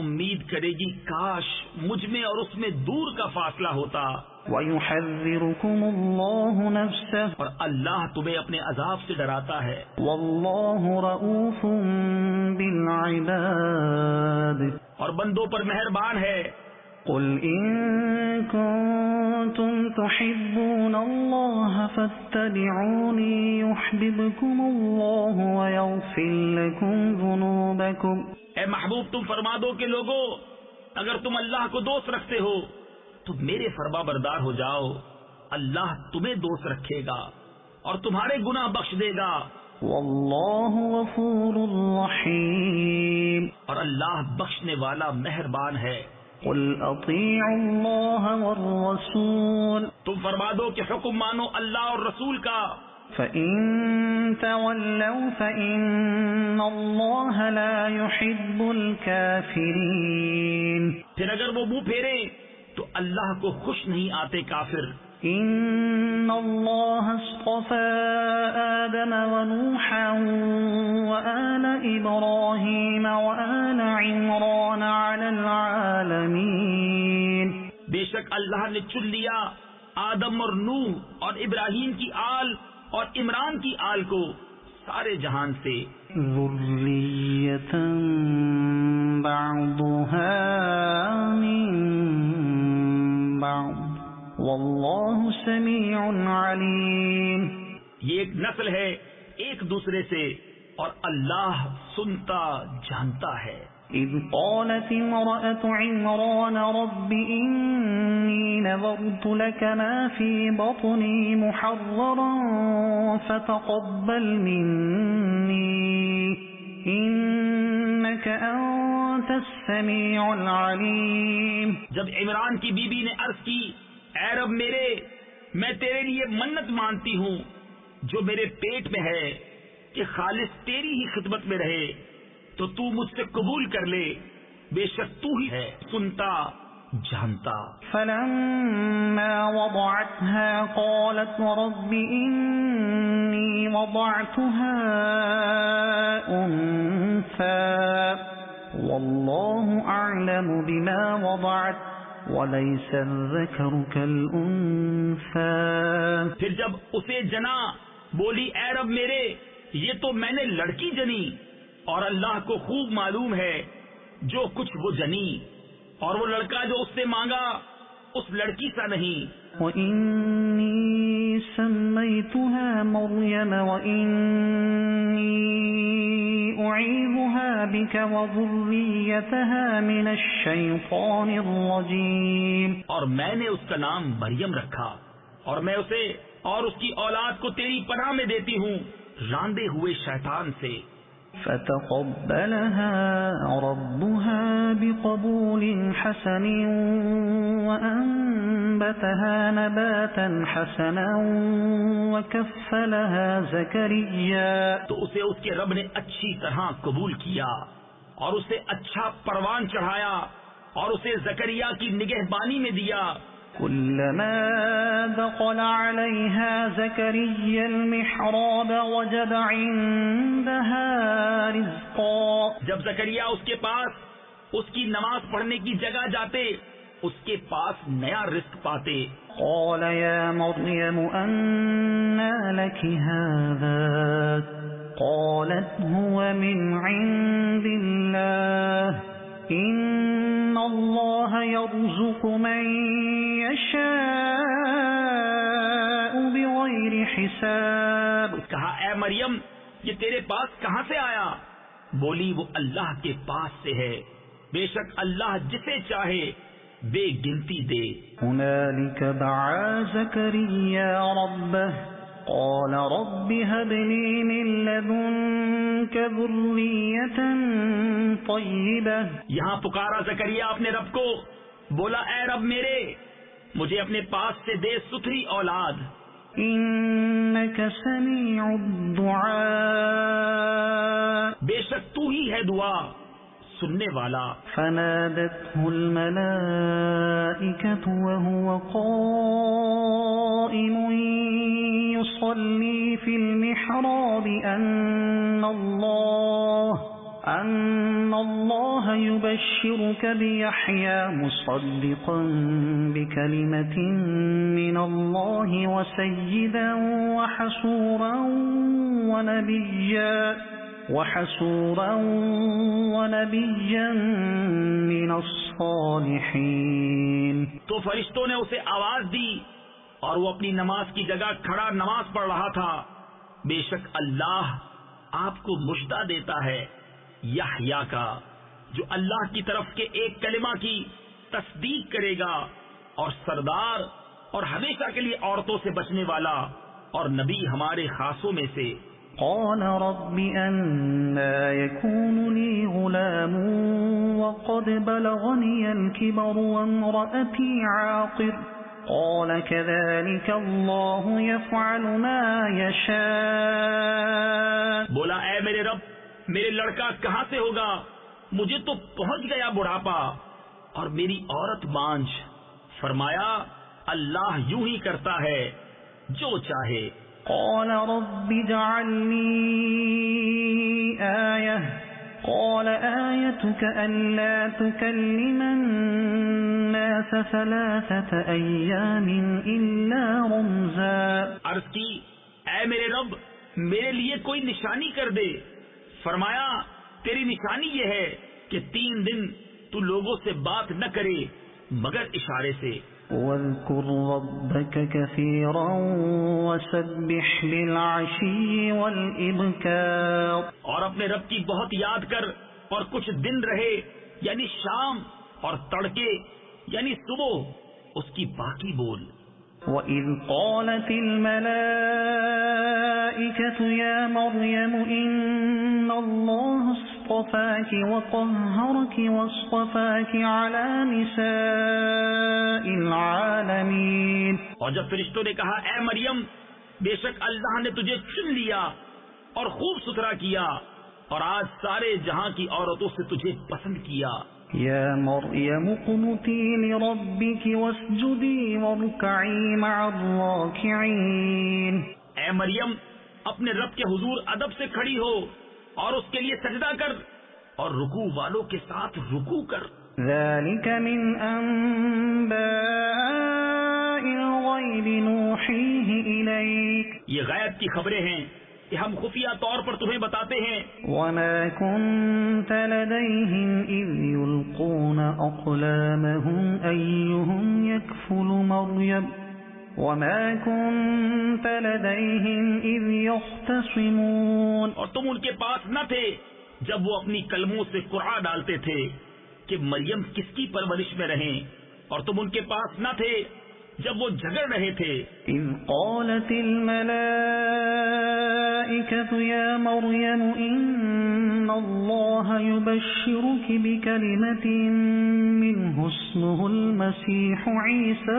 امید کرے گی کاش مجھ میں اور اس میں دور کا فاصلہ ہوتا. وَيُحَذِّرُكُمُ اللَّهُ نَفْسَهُ اور اللہ تمہیں اپنے عذاب سے ڈراتا ہے. وَاللَّهُ رَءُوفٌ بِالْعِبَادِ اور بندوں پر مہربان ہے. قُلْ إِن كُنتُمْ تُحِبُّونَ اللَّهَ فَاتَّبِعُونِي يُحْبِبْكُمُ اللَّهُ وَيَغْفِرْ لَكُمْ ذُنُوبَكُمْ. اے محبوب تم فرما دو کہ لوگو اگر تم اللہ کو دوست رکھتے ہو تو میرے فرما بردار ہو جاؤ. اللہ تمہیں دوست رکھے گا اور تمہارے گناہ بخش دے گا. واللہ غفور رحیم. اور اللہ بخشنے والا مہربان ہے. قل اطیعوا اللہ والرسول. تم فرما دو کہ حکم مانو اللہ اور رسول کا. فَإِن تَوَلَّوْا فَإِنَّ اللَّهَ لَا يُحِبُّ الْكَافِرِينَ. پھر اگر وہ منہ پھیرے تو اللہ کو خوش نہیں آتے کافر. إِنَّ اللَّهَ اصْطَفَى آدَمَ وَنُوحًا وَآلَ إِبْرَاهِيمَ وَآلَ عِمْرَانَ عَلَى الْعَالَمِينَ. بے شک اللہ نے چن لیا آدم اور نوح اور ابراہیم کی آل اور عمران کی آل کو سارے جہان سے. ذُرِّيَّةً بَعْضُهَا مِن بَعْضٍ وَاللَّهُ سَمِيعٌ عَلِيمٌ. یہ ایک نسل ہے ایک دوسرے سے اور اللہ سنتا جانتا ہے. إِذْ قَالَتِ امْرَأَتُ عِمْرَانَ رَبِّ إِنِّي نَذَرْتُ لَكَ مَا فِي بَطْنِي مُحَرَّرًا فَتَقَبَّلْ مِنِّي إِنَّكَ أَنْتَ السَّمِيعُ الْعَلِيمُ. جب عمران کی بی بی نے عرض کی اے رب میرے میں تیرے لیے منت مانتی ہوں جو میرے پیٹ میں ہے کہ خالص تیری ہی خدمت میں رہے تو تو مجھ سے قبول کر لے. بے شک تو ہی ہے سنتا جانتا. فَلَمَّا وَضَعَتْهَا قَالَتْ رَبِّ إِنِّي وَضَعْتُهَا أُنثَى وَاللَّهُ أَعْلَمُ بِمَا وَضَعَتْ وَلَيْسَ الذَّكَرُ كَالْأُنثَى. پھر جب اسے جنا بولی اے رب میرے یہ تو میں نے لڑکی جنی اور اللہ کو خوب معلوم ہے جو کچھ وہ جنی اور وہ لڑکا جو اس سے مانگا اس لڑکی سا نہیں. وَإِنِّي سَمَّيْتُهَا مَرْيَمَ وَإِنِّي أُعِيذُهَا بِكَ وَذُرِّيَّتَهَا مِنَ الشَّيْطَانِ الرَّجِيمِ. اور میں نے اس کا نام مریم رکھا اور میں اسے اور اس کی اولاد کو تیری پناہ میں دیتی ہوں راندے ہوئے شیطان سے. فَتَقَبَّلَهَا رَبُّهَا بِقَبُولٍ حَسَنٍ وَأَنبَتَهَا نَبَاتًا حَسَنًا وَكَفَّلَهَا زَكَرِيَّا. تو اسے اس کے رب نے اچھی طرح قبول کیا اور اسے اچھا پروان چڑھایا اور اسے زکریا کی نگہبانی میں دیا. كلما دخل عليها زكريا المحراب وجد عندها رزقا. جب زکریا اس کے پاس اس کی نماز پڑھنے کی جگہ جاتے اس کے پاس نیا رزق پاتے. قال يا مريم أنى لك هذا قالت هو من عند الله إن الله يرزق من يشاء بغير حساب. کہا اے مریم یہ تیرے پاس کہاں سے آیا؟ بولی وہ اللہ کے پاس سے ہے بے شک اللہ جسے چاہے بے گنتی دے. هنالك دعا زكريا ربه قال رب هب لي من لدنك ذرية طيبة. یہاں پکارا زکریا اپنے رب کو بولا اے رب میرے مجھے اپنے پاس سے دے ستھری اولاد. إنك سميع الدعاء. بے شک تو ہی ہے دعا سننے والا. فنادته الملائكة وهو قائم يصلي في المحراب أن الله يبشرك بيحيى مصدقا بكلمة من الله وسيدا وحسورا ونبيا من الصالحين. تو فرشتوں نے اسے آواز دی اور وہ اپنی نماز کی جگہ کھڑا نماز پڑھ رہا تھا. بے شک اللہ آپ کو مژدہ دیتا ہے یحییٰ کا، جو اللہ کی طرف کے ایک کلمہ کی تصدیق کرے گا، اور سردار اور ہمیشہ کے لیے عورتوں سے بچنے والا اور نبی ہمارے خاصوں میں سے. قال رب أنى يكون لي غلام وقد بلغني الكبر وامرأتي عاقر قال كذلك الله يفعل ما يشاء. بولا اے میرے رب، میرے لڑکا کہاں سے ہوگا؟ مجھے تو پہنچ گیا بڑھاپا اور میری عورت بانجھ. فرمایا اللہ یوں ہی کرتا ہے جو چاہے. قال رب اجعل لي آية قال آيتك ألا تكلم الناس 3 أيام إلا رمزا. عرض کی اے میرے رب میرے لیے کوئی نشانی کر دے. فرمایا تیری نشانی یہ ہے کہ 3 دن تو لوگوں سے بات نہ کرے مگر اشارے سے. واذكر ربك كثيرا وسبح بالعشي والإبكار. اور اپنے رب کی بہت یاد کر اور کچھ دن رہے یعنی شام اور تڑکے یعنی صبح اس کی باقی بول. وَإِذْ قَالَتِ الْمَلَائِكَةُ يَا مَرْيَمُ إِنَّ اللَّهَ اصْطَفَاكِ وَطَهَّرَكِ وَاصْطَفَاكِ عَلَى نِسَاءِ الْعَالَمِينَ. اور جب فرشتوں نے کہا اے مریم بے شک اللہ نے تجھے چن لیا اور خوب ستھرا کیا اور آج سارے جہاں کی عورتوں سے تجھے پسند کیا. يا مريم اقنتي لربك واسجدي واركعي مع الراكعين. اے مریم اپنے رب کے حضور ادب سے کھڑی ہو اور اس کے لیے سجدہ کر اور رکوع والوں کے ساتھ رکوع کر. ذلك من أنباء الغيب نوحيه إليك. یہ غیب کی خبریں ہیں کہ ہم خفیہ طور پر تمہیں بتاتے ہیں. وما كنت لديهم إذ يلقون أقلامهم أيهم يكفل مريم وما كنت لديهم إذ يختصمون. اور تم ان کے پاس نہ تھے جب وہ اپنی کلموں سے قرعہ ڈالتے تھے کہ مریم کس کی پرورش میں رہیں، اور تم ان کے پاس نہ تھے جب وہ جھگڑ رہے تھے. إذ قالت الملائكة يا مريم إن الله يبشرك بكلمة منه اسمه المسيح عيسى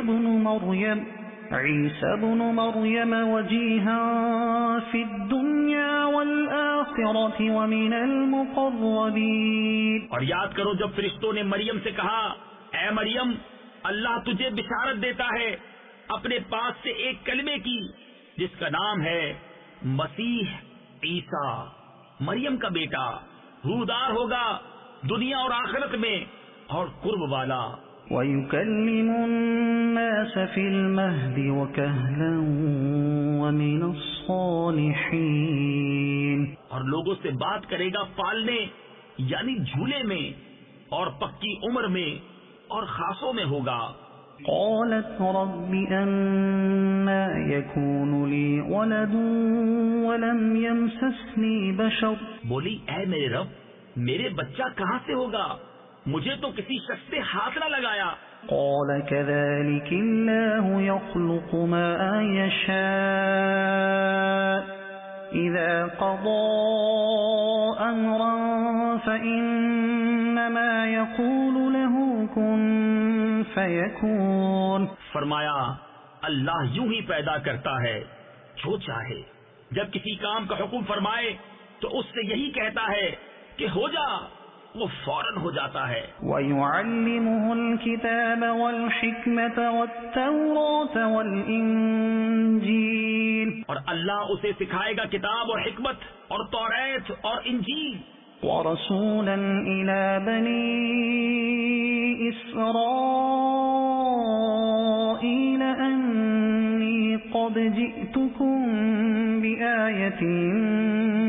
بن مريم وجيها في الدنيا والآخرة ومن المقربين. اور یاد کرو جب فرشتوں نے مریم سے کہا اے مریم اللہ تجھے بشارت دیتا ہے اپنے پاس سے ایک کلمے کی جس کا نام ہے مسیح عیسیٰ، مریم کا بیٹا، روحدار ہوگا دنیا اور آخرت میں اور قرب والا. وَيُكَلِّمُ النَّاسَ فِي الْمَهْدِ وَكَهْلًا وَمِنَ الصَّالِحِينَ. اور لوگوں سے بات کرے گا پالنے یعنی جھولے میں اور پکی عمر میں اور خاصوں میں ہوگا. قالت رب أنى يكون لي ولد ولم يمسسني بشر. بولی اے میرے رب میرے بچہ کہاں سے ہوگا، مجھے تو کسی شخص سے ہاتھ نہ لگایا. قال كذلك الله يخلق ما يشاء إذا قضى أمرا فإنما يقول له كن فيكون. فرمایا اللہ یوں ہی پیدا کرتا ہے جو چاہے، جب کسی کام کا حکم فرمائے تو اس سے یہی کہتا ہے کہ ہو جا، وہ فوراً ہو جاتا ہے. وَيُعَلِّمُهُ الْكِتَابَ وَالْحِكْمَةَ وَالتَّوْرَاةَ وَالْإِنْجِيلَ. اور اللہ اسے سکھائے گا کتاب اور حکمت اور توریت اور انجیل ورسولا إلى بني إسرائيل أني قد جئتكم بآية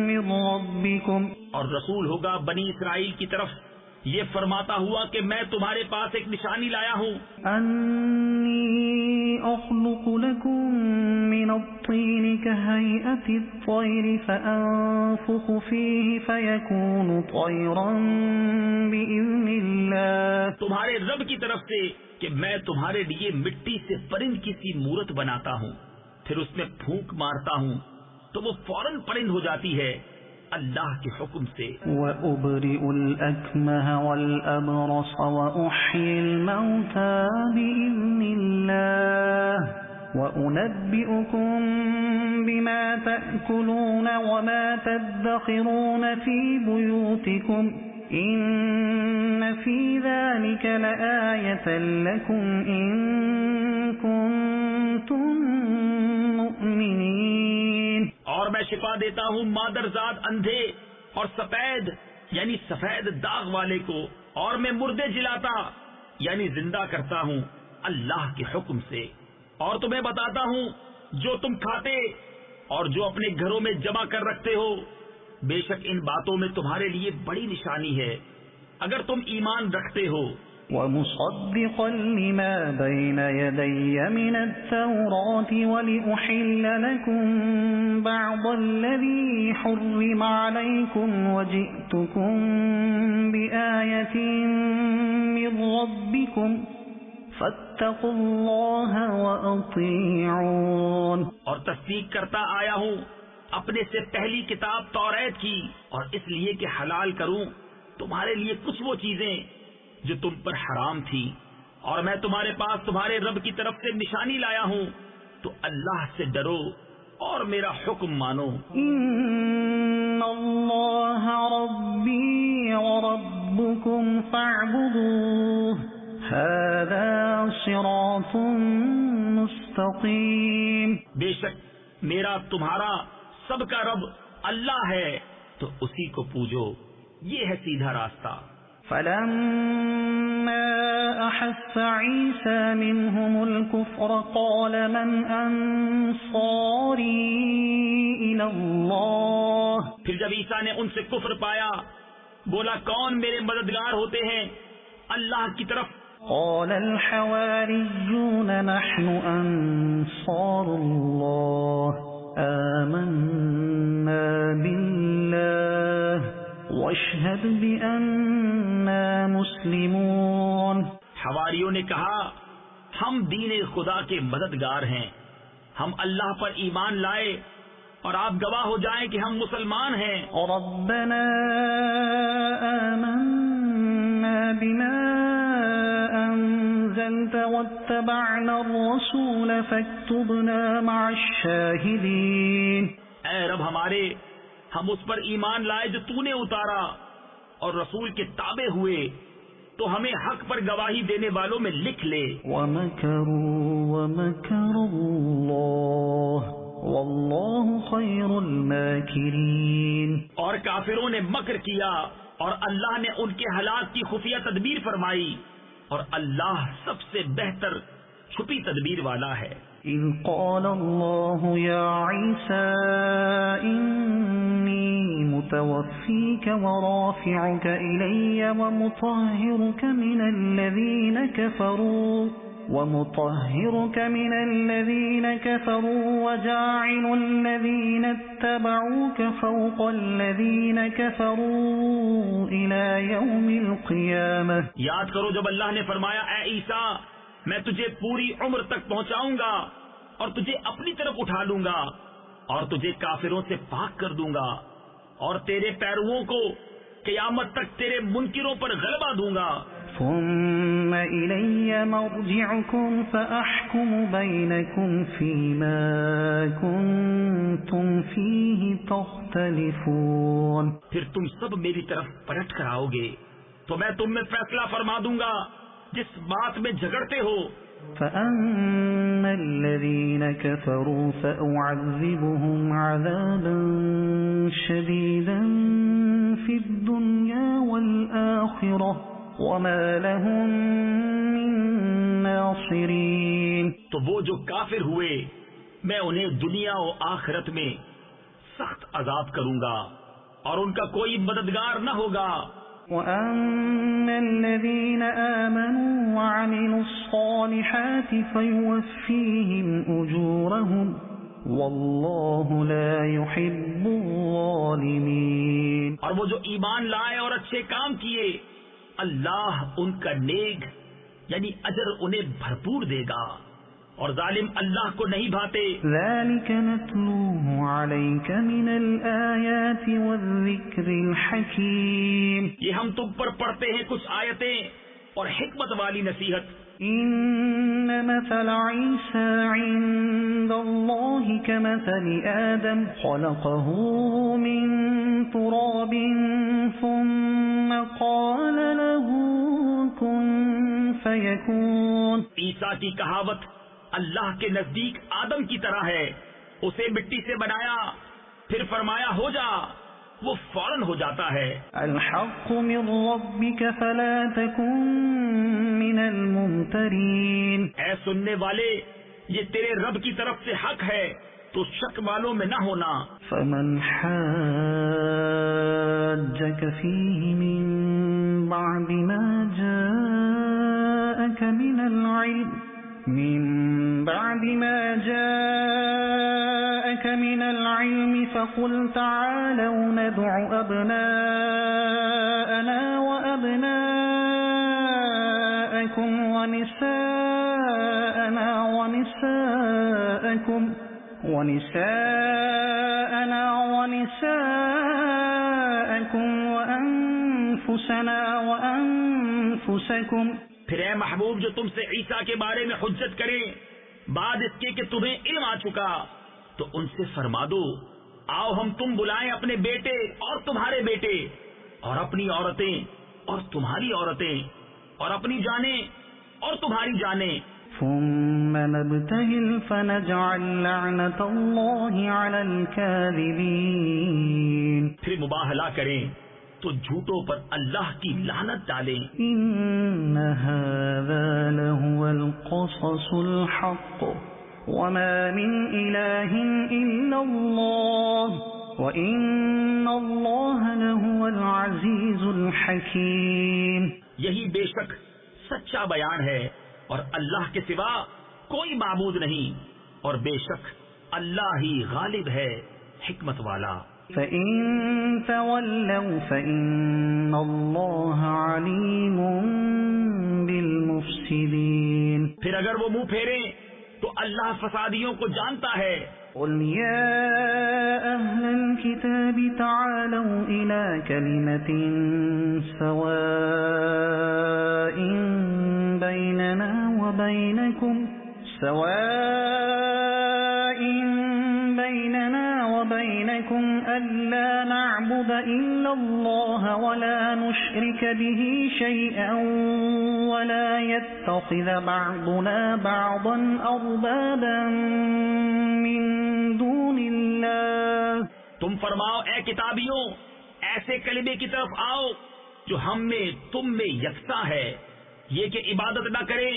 من ربكم. اور رسول ہوگا بنی اسرائیل کی طرف یہ فرماتا ہوا کہ میں تمہارے پاس ایک نشانی لایا ہوں. أني أخلق لكم من الطين كهيئة الطير فأنفخ فيه فيكون طيرا بإذن الله. تمہارے رب کی طرف سے کہ میں تمہارے لیے مٹی سے پرند کی سی مورت بناتا ہوں، پھر اس میں پھونک مارتا ہوں تو وہ فوراً پرند ہو جاتی ہے اللہ کے حکم سے. وَأُبْرِئُ الْأَكْمَهَ وَالْأَبْرَصَ وَأُحْيِي الْمَوْتَى بِإِذْنِ اللَّهِ وَأُنَبِّئُكُم بِمَا تَأْكُلُونَ وَمَا تَدَّخِرُونَ فِي بُيُوتِكُمْ إِنَّ فِي ذَلِكَ لَآيَةً لَكُمْ إِن كُنتُم مُّؤْمِنِينَ. اور میں شفا دیتا ہوں مادرزاد اندھے اور سفید یعنی سفید داغ والے کو، اور میں مردے جلاتا یعنی زندہ کرتا ہوں اللہ کے حکم سے. اور تمہیں بتاتا ہوں جو تم کھاتے اور جو اپنے گھروں میں جمع کر رکھتے ہو، بے شک ان باتوں میں تمہارے لیے بڑی نشانی ہے اگر تم ایمان رکھتے ہو. وَمُصَدِّقًا لِمَا بَيْنَ يَدَيَّ مِنَ التَّوْرَاةِ وَلِأُحِلَّ لَكُم بَعْضَ الَّذِي حُرِّمَ عَلَيْكُمْ وَجِئْتُكُم بِآيَةٍ مِّن رَّبِّكُمْ فَاتَّقُوا اللَّهَ وَأَطِيعُونِ. اور تصدیق کرتا آیا ہوں اپنے سے پہلی کتاب توریت کی، اور اس لیے کہ حلال کروں تمہارے لیے کچھ وہ چیزیں جو تم پر حرام تھی، اور میں تمہارے پاس تمہارے رب کی طرف سے نشانی لایا ہوں، تو اللہ سے ڈرو اور میرا حکم مانو. إِنَّ اللَّهَ رَبِّي وَرَبُّكُمْ فَاعْبُدُوهُ هَذَا صِرَاطٌ مُسْتَقِيمٌ. بے شک میرا تمہارا سب کا رب اللہ ہے، تو اسی کو پوجو، یہ ہے سیدھا راستہ. فَلَمَّا أَحَسَّ عِيسَى مِنْهُمُ الْكُفْرَ قَالَ مَنْ أَنصَارِي إِلَى اللَّهِ. پھر جب عیسیٰ نے ان سے کفر پایا بولا کون میرے مددگار ہوتے ہیں اللہ کی طرف. قال الحواريون نحن أنصار الله آمنا بالله واشهد بأننا مسلمون. حواریوں نے کہا ہم دین خدا کے مددگار ہیں، ہم اللہ پر ایمان لائے اور آپ گواہ ہو جائیں کہ ہم مسلمان ہیں. ربنا آمنا بما أنزلت واتبعنا الرسول فاكتبنا مع الشاهدين. اے رب ہمارے، ہم اس پر ایمان لائے جو تو نے اتارا اور رسول کے تابع ہوئے، تو ہمیں حق پر گواہی دینے والوں میں لکھ لے. وَمَكَرُوا وَمَكَرَ اللَّهُ وَاللَّهُ خَيْرُ الْمَاكِرِينَ. اور کافروں نے مکر کیا اور اللہ نے ان کے ہلاک کی خفیہ تدبیر فرمائی، اور اللہ سب سے بہتر چھپی تدبیر والا ہے. إِذْ قَالَ اللَّهُ يَا عِيسَى إِنِّي مُتَوَفِّيكَ وَرَافِعُكَ إِلَيَّ وَمُطَهِّرُكَ مِنَ الَّذِينَ كَفَرُوا وَجَاعِلُ الَّذِينَ اتَّبَعُوكَ فَوْقَ الَّذِينَ كَفَرُوا إِلَى يَوْمِ الْقِيَامَةِ. یاد کرو جب اللہ نے فرمایا اے عیسیٰ میں تجھے پوری عمر تک پہنچاؤں گا اور تجھے اپنی طرف اٹھا لوں گا اور تجھے کافروں سے پاک کر دوں گا اور تیرے پیرووں کو قیامت تک تیرے منکروں پر غلبہ دوں گا. ثم إلي مرجعكم فأحكم بينكم فيما كنتم فيه تختلفون. پھر تم سب میری طرف پلٹ کر آؤ گے تو میں تم میں فیصلہ فرما دوں گا جس بات میں جھگڑتے ہو. فأما الذين كفروا فأعذبهم عذابا شديدا في الدنيا وما لهم من ناصرين. تو وہ جو کافر ہوئے میں انہیں دنیا و آخرت میں سخت عذاب کروں گا اور ان کا کوئی مددگار نہ ہوگا. وَأَمَّا الَّذِينَ آمَنُوا وَعَمِلُوا الصَّالِحَاتِ فَيُوَفِّيهِمْ أُجُورَهُمْ وَاللَّهُ لَا يُحِبُّ الظَّالِمِينَ. اور وہ جو ایمان لائے اور اچھے کام کیے اللہ ان کا نیک یعنی اجر انہیں بھرپور دے گا اور ظالم اللہ کو نہیں بھاتے. ذَلِكَ نَتْلُوهُ عَلَيْكَ مِنَ الْآيَاتِ وَالذِّكْرِ الْحَكِيمِ. یہ ہم تم پر پڑھتے ہیں کچھ آیتیں اور حکمت والی نصیحت. إِنَّ مَثَلَ عِيسَى عِندَ اللَّهِ كَمَثَلِ آدَمَ خَلَقَهُ مِن تُرَابٍ ثُمَّ قَالَ لَهُ كُن فَيَكُونُ. عیسیٰ کی کہاوت اللہ کے نزدیک آدم کی طرح ہے. اسے مٹی سے بنایا پھر فرمایا ہو جا، وہ فوراً ہو جاتا ہے. الحق من ربك فلا تكن من الممترين. اے سننے والے یہ تیرے رب کی طرف سے حق ہے تو شک والوں میں نہ ہونا. فمن حاجك فيه من بعد ما جاءك من العلم فقل تعالوا ندع أبناءنا وأبناءكم ونساءنا ونساءكم وأنفسنا وأنفسكم. پھر اے محبوب جو تم سے عیسیٰ کے بارے میں حجت کریں بعد اس کے کہ تمہیں علم آ چکا تو ان سے فرما دو آؤ ہم تم بلائیں اپنے بیٹے اور تمہارے بیٹے اور اپنی عورتیں اور تمہاری عورتیں اور اپنی جانیں اور تمہاری جانیں. ثم نبتهل فنجعل لعنة الله على الكاذبين. پھر مباہلہ کریں تو جھوٹوں پر اللہ کی لعنت ڈالیں. إن هذا لهو القصص الحق وما من إله إلا الله وإن الله لهو العزيز الحكيم. یہی بے شک سچا بیان ہے اور اللہ کے سوا کوئی معبود نہیں اور بے شک اللہ ہی غالب ہے حکمت والا. فَإِن تَوَلَّوْا فَإِنَّ اللَّهَ عَلِيمٌ بِالْمُفْسِدِينَ. پھر اگر وہ منہ پھیریں تو اللہ فسادیوں کو جانتا ہے. قُلْ يَا أَهْلَ الْكِتَابِ تَعَالَوْا إِلَى كَلِمَةٍ سَوَاءٍ بَيْنَنَا وَبَيْنَكُمْ أَلَّا نَعْبُدَ إِلَّا اللَّهَ وَلَا نُشْرِكَ بِهِ شَيْئًا وَلَا يَتَّخِذَ بَعْضُنَا بَعْضًا أَرْبَابًا مِّن دُونِ اللَّهِ. تم فرماؤ اے کتابیوں ایسے کلمے کی طرف آؤ جو ہم میں تم میں یکساں ہے، یہ کہ عبادت نہ کریں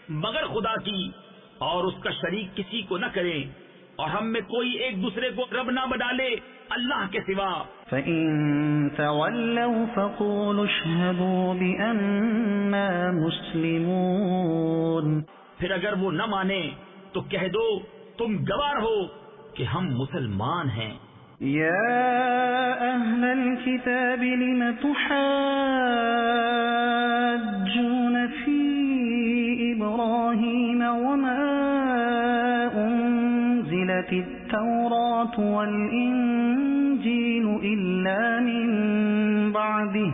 مگر خدا کی اور اس کا شریک کسی کو نہ کریں اور ہم میں کوئی ایک دوسرے کو رب نہ بنا لے اللہ کے سوا. فَإِن تَوَلَّوْا فَقُولُوا اشْهَدُوا بِأَنَّا مُسْلِمُونَ. پھر اگر وہ نہ مانے تو کہہ دو تم گواہ ہو کہ ہم مسلمان ہیں. يَا أَهْلَ الْكِتَابِ لِمَ تُحَاجُّونَ فِي إِبْرَاهِيمَ وَمَا أُنزِلَتِ التَّوْرَاةُ وَالْإِنجِيلُ إِلَّا مِن بَعْدِهِ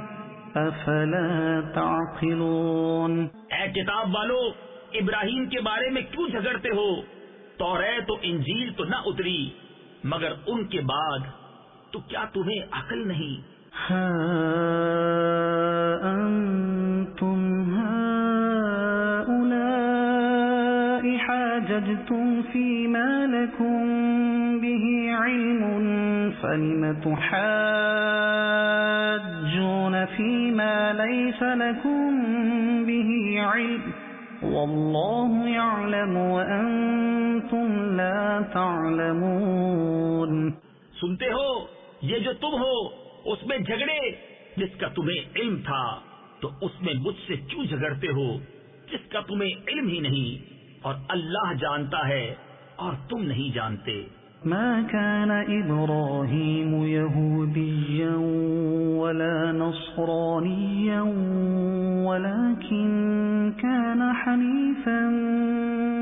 أَفَلَا تَعْقِلُونَ. اے کتاب والو ابراہیم کے بارے میں کیوں جھگڑتے ہو؟ توریت و انجیل تو نہ اتری مگر ان کے بعد، تو کیا تمہیں عقل نہیں؟ ہا انتم هؤلاء حاججتم فيما لكم به علم فلم تحاجون فيما ليس لكم به علم والله يعلم وأنتم لا تعلمون. سنتے ہو یہ جو تم ہو اس میں جھگڑے جس کا تمہیں علم تھا تو اس میں مجھ سے کیوں جھگڑتے ہو جس کا تمہیں علم ہی نہیں اور اللہ جانتا ہے اور تم نہیں جانتے. ما كان إبراهيم يهوديا ولا نصرانيا ولكن كان حنيفا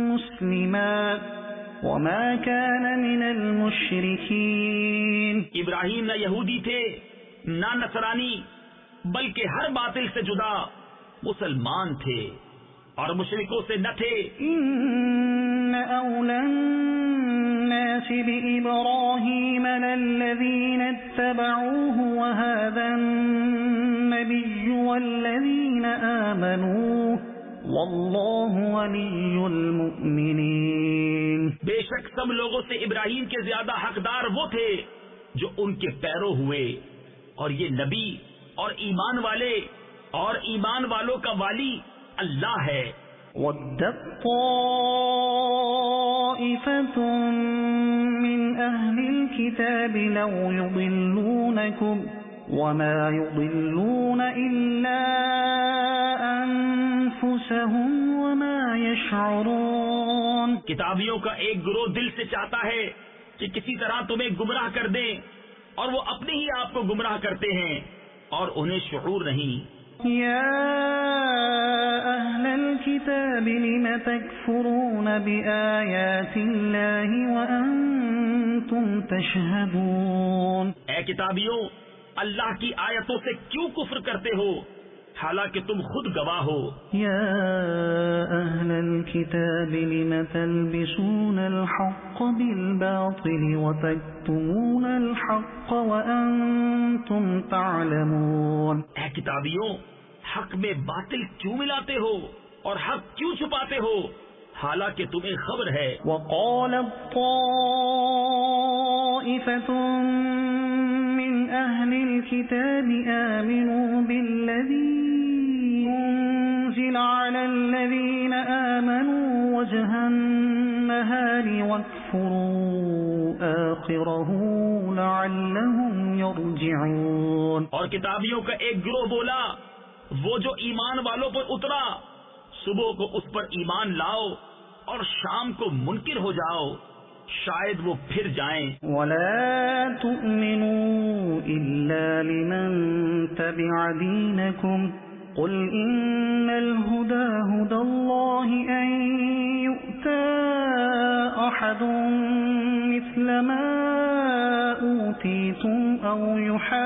مسلما وما كان من المشركين. ابراہیم نہ یہودی تھے نہ نصرانی بلکہ ہر باطل سے جدا مسلمان تھے اور مشرکوں سے نہ تھے. إن أولى الناس بإبراهيم للذين اتبعوه وهذا النبي والذين آمنوا والله ولي المؤمنين. بے شک سب لوگوں سے ابراہیم کے زیادہ حقدار وہ تھے جو ان کے پیرو ہوئے اور یہ نبی اور ایمان والے اور ایمان والوں کا والی اللہ ہے. وَدَّتْ طَائِفَةٌ مِّنْ أَهْلِ الْكِتَابِ لَوْ يُضِلُّونَكُمْ وَمَا يُضِلُّونَ إِلَّا أَنفُسَهُمْ وَمَا يَشْعُرُونَ. کتابیوں کا ایک گروہ دل سے چاہتا ہے کہ کسی طرح تمہیں گمراہ کر دیں اور وہ اپنے ہی آپ کو گمراہ کرتے ہیں اور انہیں شعور نہیں. يا أهل الكتاب لم تكفرون بآيات الله وأنتم تشهدون. اے کتابیوں اللہ کی آیتوں سے کیوں کفر کرتے ہو حالانکہ تم خود گواہ ہو. يا أهل الكتاب لم تلبسون الحق بالباطل وتكتمون الحق وأنتم تعلمون. اے کتابیوں حق میں باطل کیوں ملاتے ہو اور حق کیوں چھپاتے ہو حالانکہ تمہیں خبر ہے. وقالت طائفة من أهل الكتاب آمنوا بالذي أنزل على الذين آمنوا وجه النهار واكفروا آخره لعلهم يرجعون. اور کتابیوں کا ایک گروہ بولا وہ جو ایمان والوں پر اترا صبح کو اس پر ایمان لاؤ اور شام کو منکر ہو جاؤ شاید وہ پھر جائیں. ولا تؤمنوا إلا لمن تبع دينكم قل إن الهدى هدى الله أن يؤتى أحد مثل ما أوتيتم أو يحاجوكم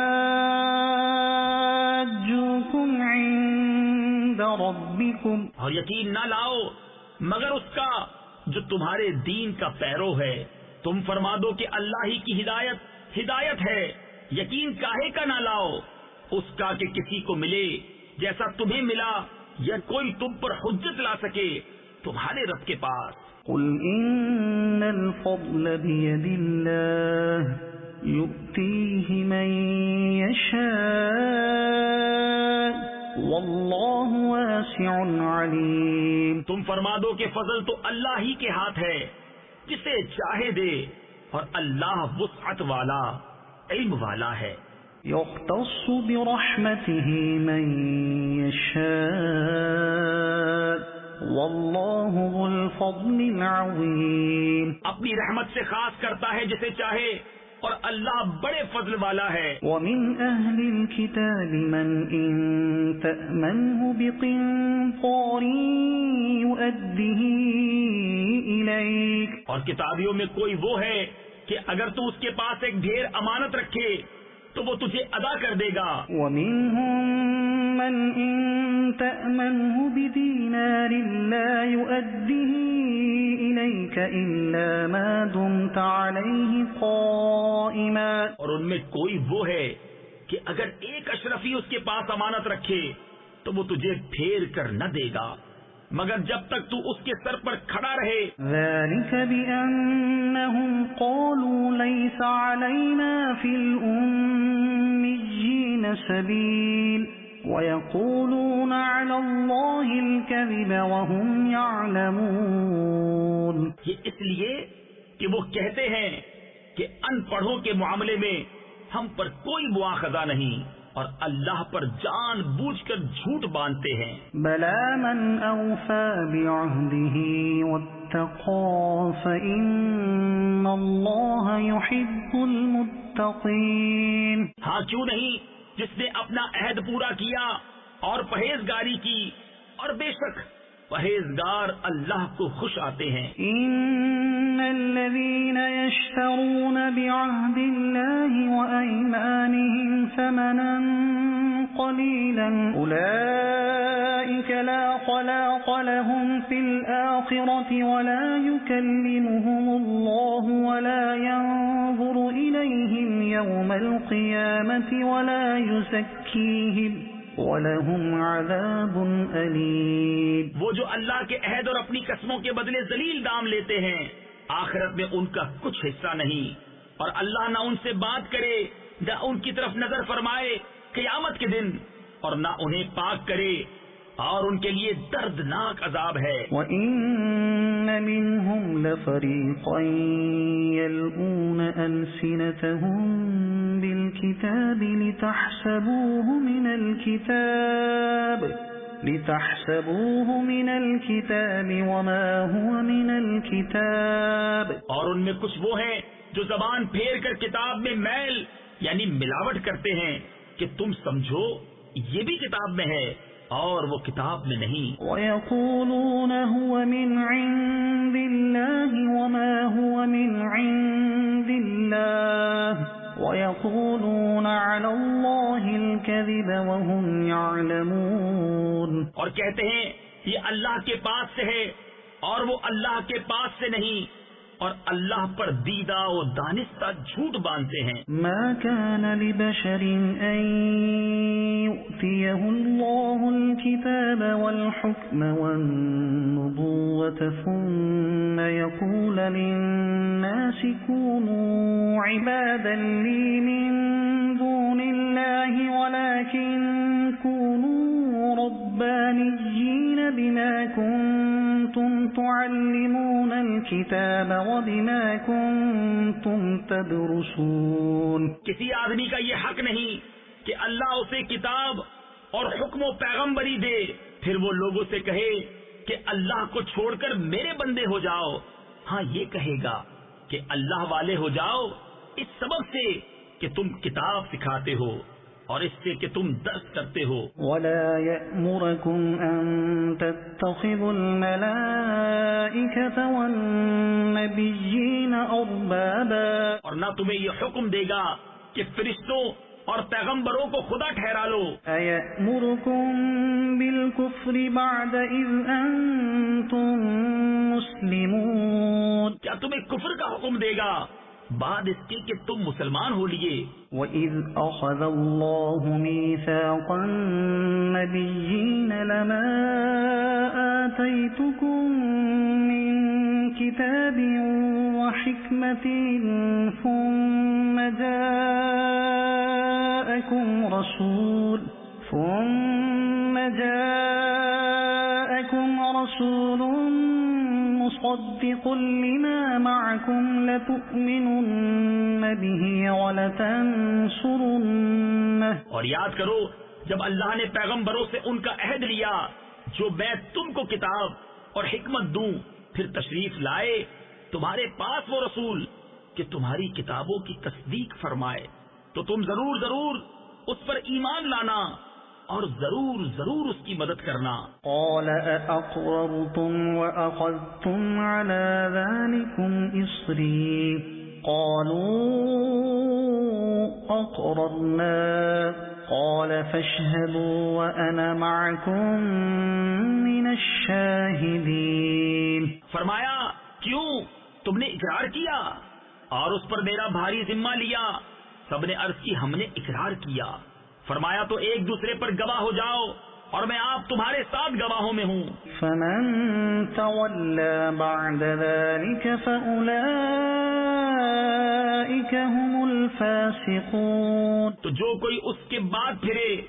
عند ربكم. اور یقین نہ لاؤ مگر اس کا جو تمہارے دین کا پیرو ہے. تم فرما دو کہ اللہ ہی کی ہدایت ہے. یقین کاہے کا نہ لاؤ اس کا کہ کسی کو ملے جیسا تمہیں ملا یا کوئی تم پر حجت لا سکے تمہارے رب کے پاس. قل إن الفضل بيد الله يؤتيه من يشاء والله واسع عليم. تم فرما دو کہ فضل تو اللہ ہی کے ہاتھ ہے جسے چاہے دے اور اللہ وسعت والا علم والا ہے. يختص برحمته من يشاء والله ذو الفضل العظيم. اپنی رحمت سے خاص کرتا ہے جسے چاہے اور اللہ بڑے فضل والا ہے. ومن أهل الكتاب من إن تأمنه بقنطار يؤديه إليك. اور کتابیوں میں کوئی وہ ہے کہ اگر تو اس کے پاس ایک ڈھیر امانت رکھے تو وہ تجھے ادا کر دے گا. ومنهم من إن تأمنه بدينار لا يؤديه إليك إلا ما دمت عليه قائما. اور ان میں کوئی وہ ہے کہ اگر ایک اشرفی اس کے پاس امانت رکھے تو وہ تجھے پھیر کر نہ دے گا مگر جب تک تو اس کے سر پر کھڑا رہے. ذلك بأنهم قالوا ليس علينا في الأميين سبيل ويقولون على الله الكذب وهم يعلمون. یہ اس لیے کہ وہ کہتے ہیں کہ ان پڑھوں کے معاملے میں ہم پر کوئی مواخذہ نہیں اور اللہ پر جان بوجھ کر جھوٹ باندھتے ہیں. بلى من أوفى بعهده واتقى فإن الله يحب المتقين. ہاں کیوں نہیں، جس نے اپنا عہد پورا کیا اور پرہیزگاری کی، اور بے شک پرہیزگار اللہ کو خوش آتے ہیں. إن الذين يشترون بعهد الله وأيمانهم ثمنا قليلا أولئك لا خلاق لهم في الآخرة ولا يكلمهم الله ولا ينظر إليهم يوم القيامة ولا يزكيهم وَلَهُمْ عَذَابٌ أَلِيمٌ. وہ جو اللہ کے عہد اور اپنی قسموں کے بدلے ذلیل دام لیتے ہیں، آخرت میں ان کا کچھ حصہ نہیں، اور اللہ نہ ان سے بات کرے، نہ ان کی طرف نظر فرمائے قیامت کے دن، اور نہ انہیں پاک کرے، اور ان کے لیے دردناک عذاب ہے. وَإِنَّ مِنْهُمْ لَفَرِيقًا يَلْوُونَ أَلْسِنَتَهُم بِالْكِتَابِ لِتَحْسَبُوهُ مِنَ الْكِتَابِ وَمَا هُوَ مِنَ الْكِتَابِ. اور ان میں کچھ وہ ہیں جو زبان پھیر کر کتاب میں میل یعنی ملاوٹ کرتے ہیں کہ تم سمجھو یہ بھی کتاب میں ہے اور وہ کتاب میں نہیں. وَيَقُولُونَ هُوَ مِنْ عِنْدِ اللَّهِ وَمَا هُوَ مِنْ عِنْدِ اللَّهِ وَيَقُولُونَ عَلَى اللَّهِ الْكَذِبَ وَهُمْ يَعْلَمُونَ. اور کہتے ہیں یہ اللہ کے پاس سے ہے اور وہ اللہ کے پاس سے نہیں، اور اللہ پر دیدہ و دانستہ جھوٹ باندھتے ہیں. ما كان لبشر أن يؤتيه الله الكتاب والحكم والنبوة ثم يقول للناس كونوا عبادا لي من دون الله ولكن كونوا ربانيين بما كنتم تعلمون الكتاب وبما كنتم تدرسون. کسی آدمی کا یہ حق نہیں کہ اللہ اسے کتاب اور حکم و پیغمبری دے، پھر وہ لوگوں سے کہے کہ اللہ کو چھوڑ کر میرے بندے ہو جاؤ. ہاں یہ کہے گا کہ اللہ والے ہو جاؤ اس سبب سے کہ تم کتاب سکھاتے ہو اور اس سے کہ تم درس کرتے ہو. وَلَا يَأْمُرَكُمْ أَن تَتَّخِذُوا الْمَلَائِكَةَ وَالنَّبِيِّينَ أَرْبَابًا. اور نہ تمہیں یہ حکم دے گا کہ فرشتوں اور پیغمبروں کو خدا ٹھہرا لو. أَيَأْمُرُكُم بِالْكُفْرِ بَعْدَ إِذْ أَنْتُمْ مُسْلِمُونَ. کیا تمہیں کفر کا حکم دے گا بعد اس کے کہ تم مسلمان ہو لیے. وَإِذْ أَخَذَ اللَّهُ مِيثَاقَ النَّبِيِّينَ لَمَا آتَيْتُكُم مِّن كِتَابٍ وَحِكْمَةٍ ثُمَّ جَاءَكُمْ رَسُولٌ مُصَدِّقٌ لِمَا مَعَكُمْ لَتُؤْمِنُنَّ بِهِ وَلَتَنصُرُنَّهُ. اور یاد کرو جب اللہ نے پیغمبروں سے ان کا عہد لیا جو میں تم کو کتاب اور حکمت دوں، پھر تشریف لائے تمہارے پاس وہ رسول کہ تمہاری کتابوں کی تصدیق فرمائے، تو تم ضرور اس پر ایمان لانا اور ضرور اس کی مدد کرنا. قال أأقررتم وأخذتم على ذلكم إصري قالوا أقررنا قال فاشهدوا وأنا معكم من الشاهدين. فرمایا کیوں تم نے اقرار کیا اور اس پر میرا بھاری ذمہ لیا؟ سب نے عرض کی ہم نے اقرار کیا. فرمایا تو ایک دوسرے پر گواہ ہو جاؤ اور میں آپ تمہارے ساتھ گواہوں میں ہوں۔ فمن تولى بعد ذلك فأولئك هم الفاسقون۔ تو جو کوئی اس کے بعد پھرے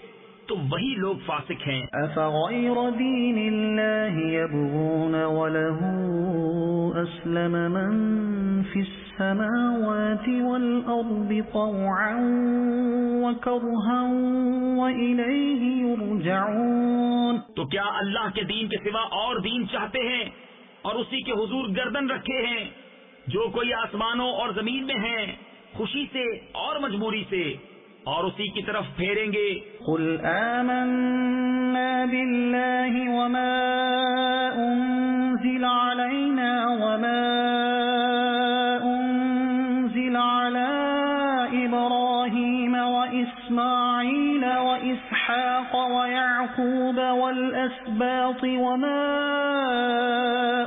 تو وہی لوگ فاسق ہیں۔ أفغير دين الله يبغون وله أسلم من في السماوات والأرض طوعا وكرها وإليه يرجعون۔ تو کیا اللہ کے دین کے سوا اور دین چاہتے ہیں اور اسی کے حضور گردن رکھے ہیں؟ جو کوئی آسمانوں اور زمین میں ہیں خوشی سے اور مجبوری سے، اور اسی کی طرف پھیریں گے۔ قل آمنا بالله وما أنزل علينا وما أنزل على إبراهيم وإسماعيل وإسحاق ويعقوب والأسباط وما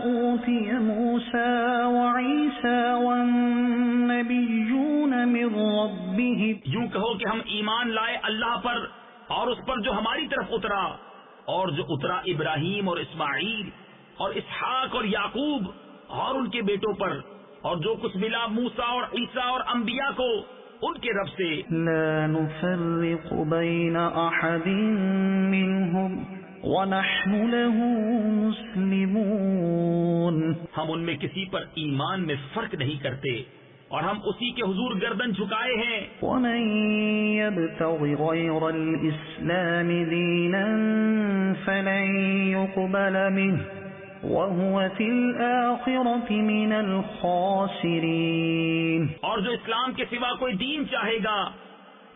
أوتي موسى وعيسى والنبيون من ربهم۔ یوں کہو کہ ہم ایمان لائے اللہ پر اور اس پر جو ہماری طرف اترا، اور جو اترا ابراہیم اور اسماعیل اور اسحاق اور یعقوب اور ان کے بیٹوں پر، اور جو کچھ ملا موسیٰ اور عیسیٰ اور انبیاء کو ان کے رب سے۔ لا نفرق بين أحد منهم ونحن له مسلمون۔ ہم ان میں کسی پر ایمان میں فرق نہیں کرتے اور ہم اسی کے حضور گردن جھکائے ہیں۔ ومن يبتغ غير الإسلام دينا فلن يقبل منه وهو في الآخرة من الخاسرين۔ اور جو اسلام کے سوا کوئی دین چاہے گا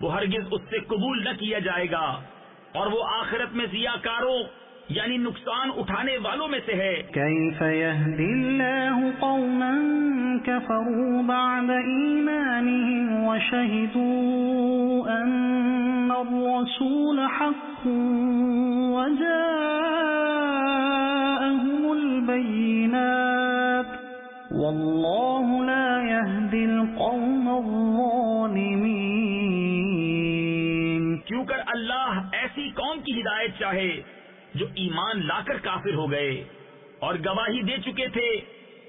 وہ ہرگز اس سے قبول نہ کیا جائے گا، اور وہ آخرت میں ضیاءکاروں یعنی نقصان اٹھانے والوں میں سے ہے۔ كيف يهدي الله قوما كفروا بعد إيمانهم وشهدوا أن الرسول حق وجاءهم البينات والله لا يهدي القوم الظالمين۔ کیوں کر اللہ ایسی قوم کی ہدایت چاہے جو ایمان لا کر کافر ہو گئے اور گواہی دے چکے تھے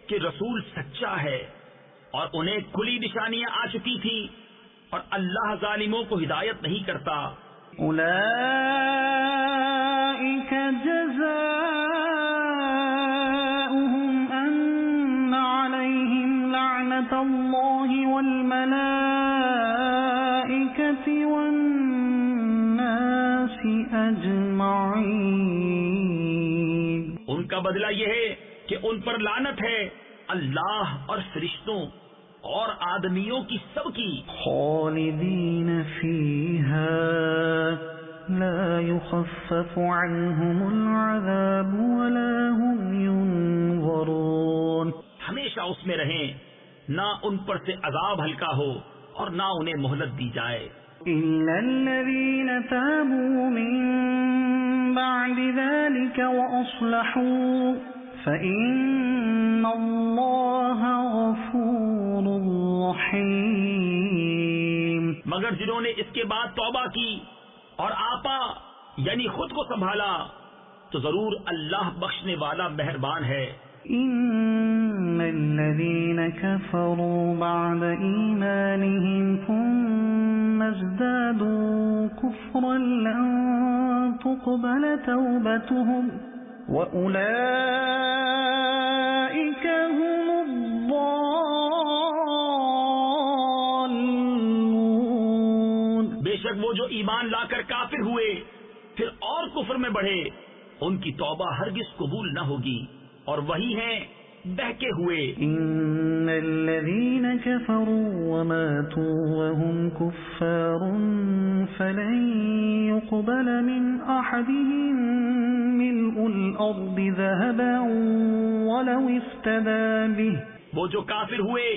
کہ رسول سچا ہے، اور انہیں کھلی نشانیاں آ چکی تھی، اور اللہ ظالموں کو ہدایت نہیں کرتا۔ أولئك جزاؤهم أن عليهم لعنة الله والملائكة والناس أجمعين۔ ان کا بدلہ یہ ہے کہ ان پر لعنت ہے اللہ اور فرشتوں اور آدمیوں کی سب کی۔ خالدين فيها لا يخفف عنهم العذاب ولا هم ينظرون۔ ہمیشہ اس میں رہیں، نہ ان پر سے عذاب ہلکا ہو اور نہ انہیں مہلت دی جائے۔ إلا الذين تابوا من بعد ذلك وأصلحوا فإن الله غفور رحيم۔ مگر جنہوں نے اس کے بعد توبہ کی اور آپا یعنی خود کو سنبھالا تو ضرور اللہ بخشنے والا مہربان ہے۔ إن الذين كفروا بعد إيمانهم ثم ازدادوا كفرا لن تقبل توبتهم وأولئك هم الضالون۔ بے شک وہ جو ایمان لا کر کافر ہوئے پھر اور کفر میں بڑھے ان کی توبہ ہرگز قبول نہ ہوگی، اور وہی ہیں بہکے ہوئے۔ إن الذين كفروا وماتوا وهم كفار فلن يقبل من أحدهم ملء الأرض ذهبا ولو افتدى به۔ وہ جو کافر ہوئے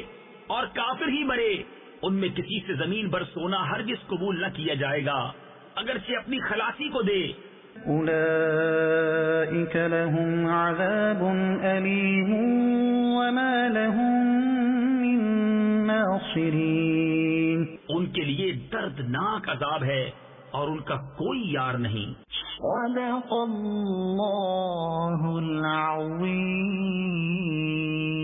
اور کافر ہی مرے ان میں کسی سے زمین بھر سونا ہرگز قبول نہ کیا جائے گا اگرچہ اپنی خلاصی کو دے۔ أولئك لهم عذاب أليم وما لهم من ناصرين۔ ان کے لیے دردناک عذاب ہے اور ان کا کوئی یار نہیں۔ صدق اللہ العظیم.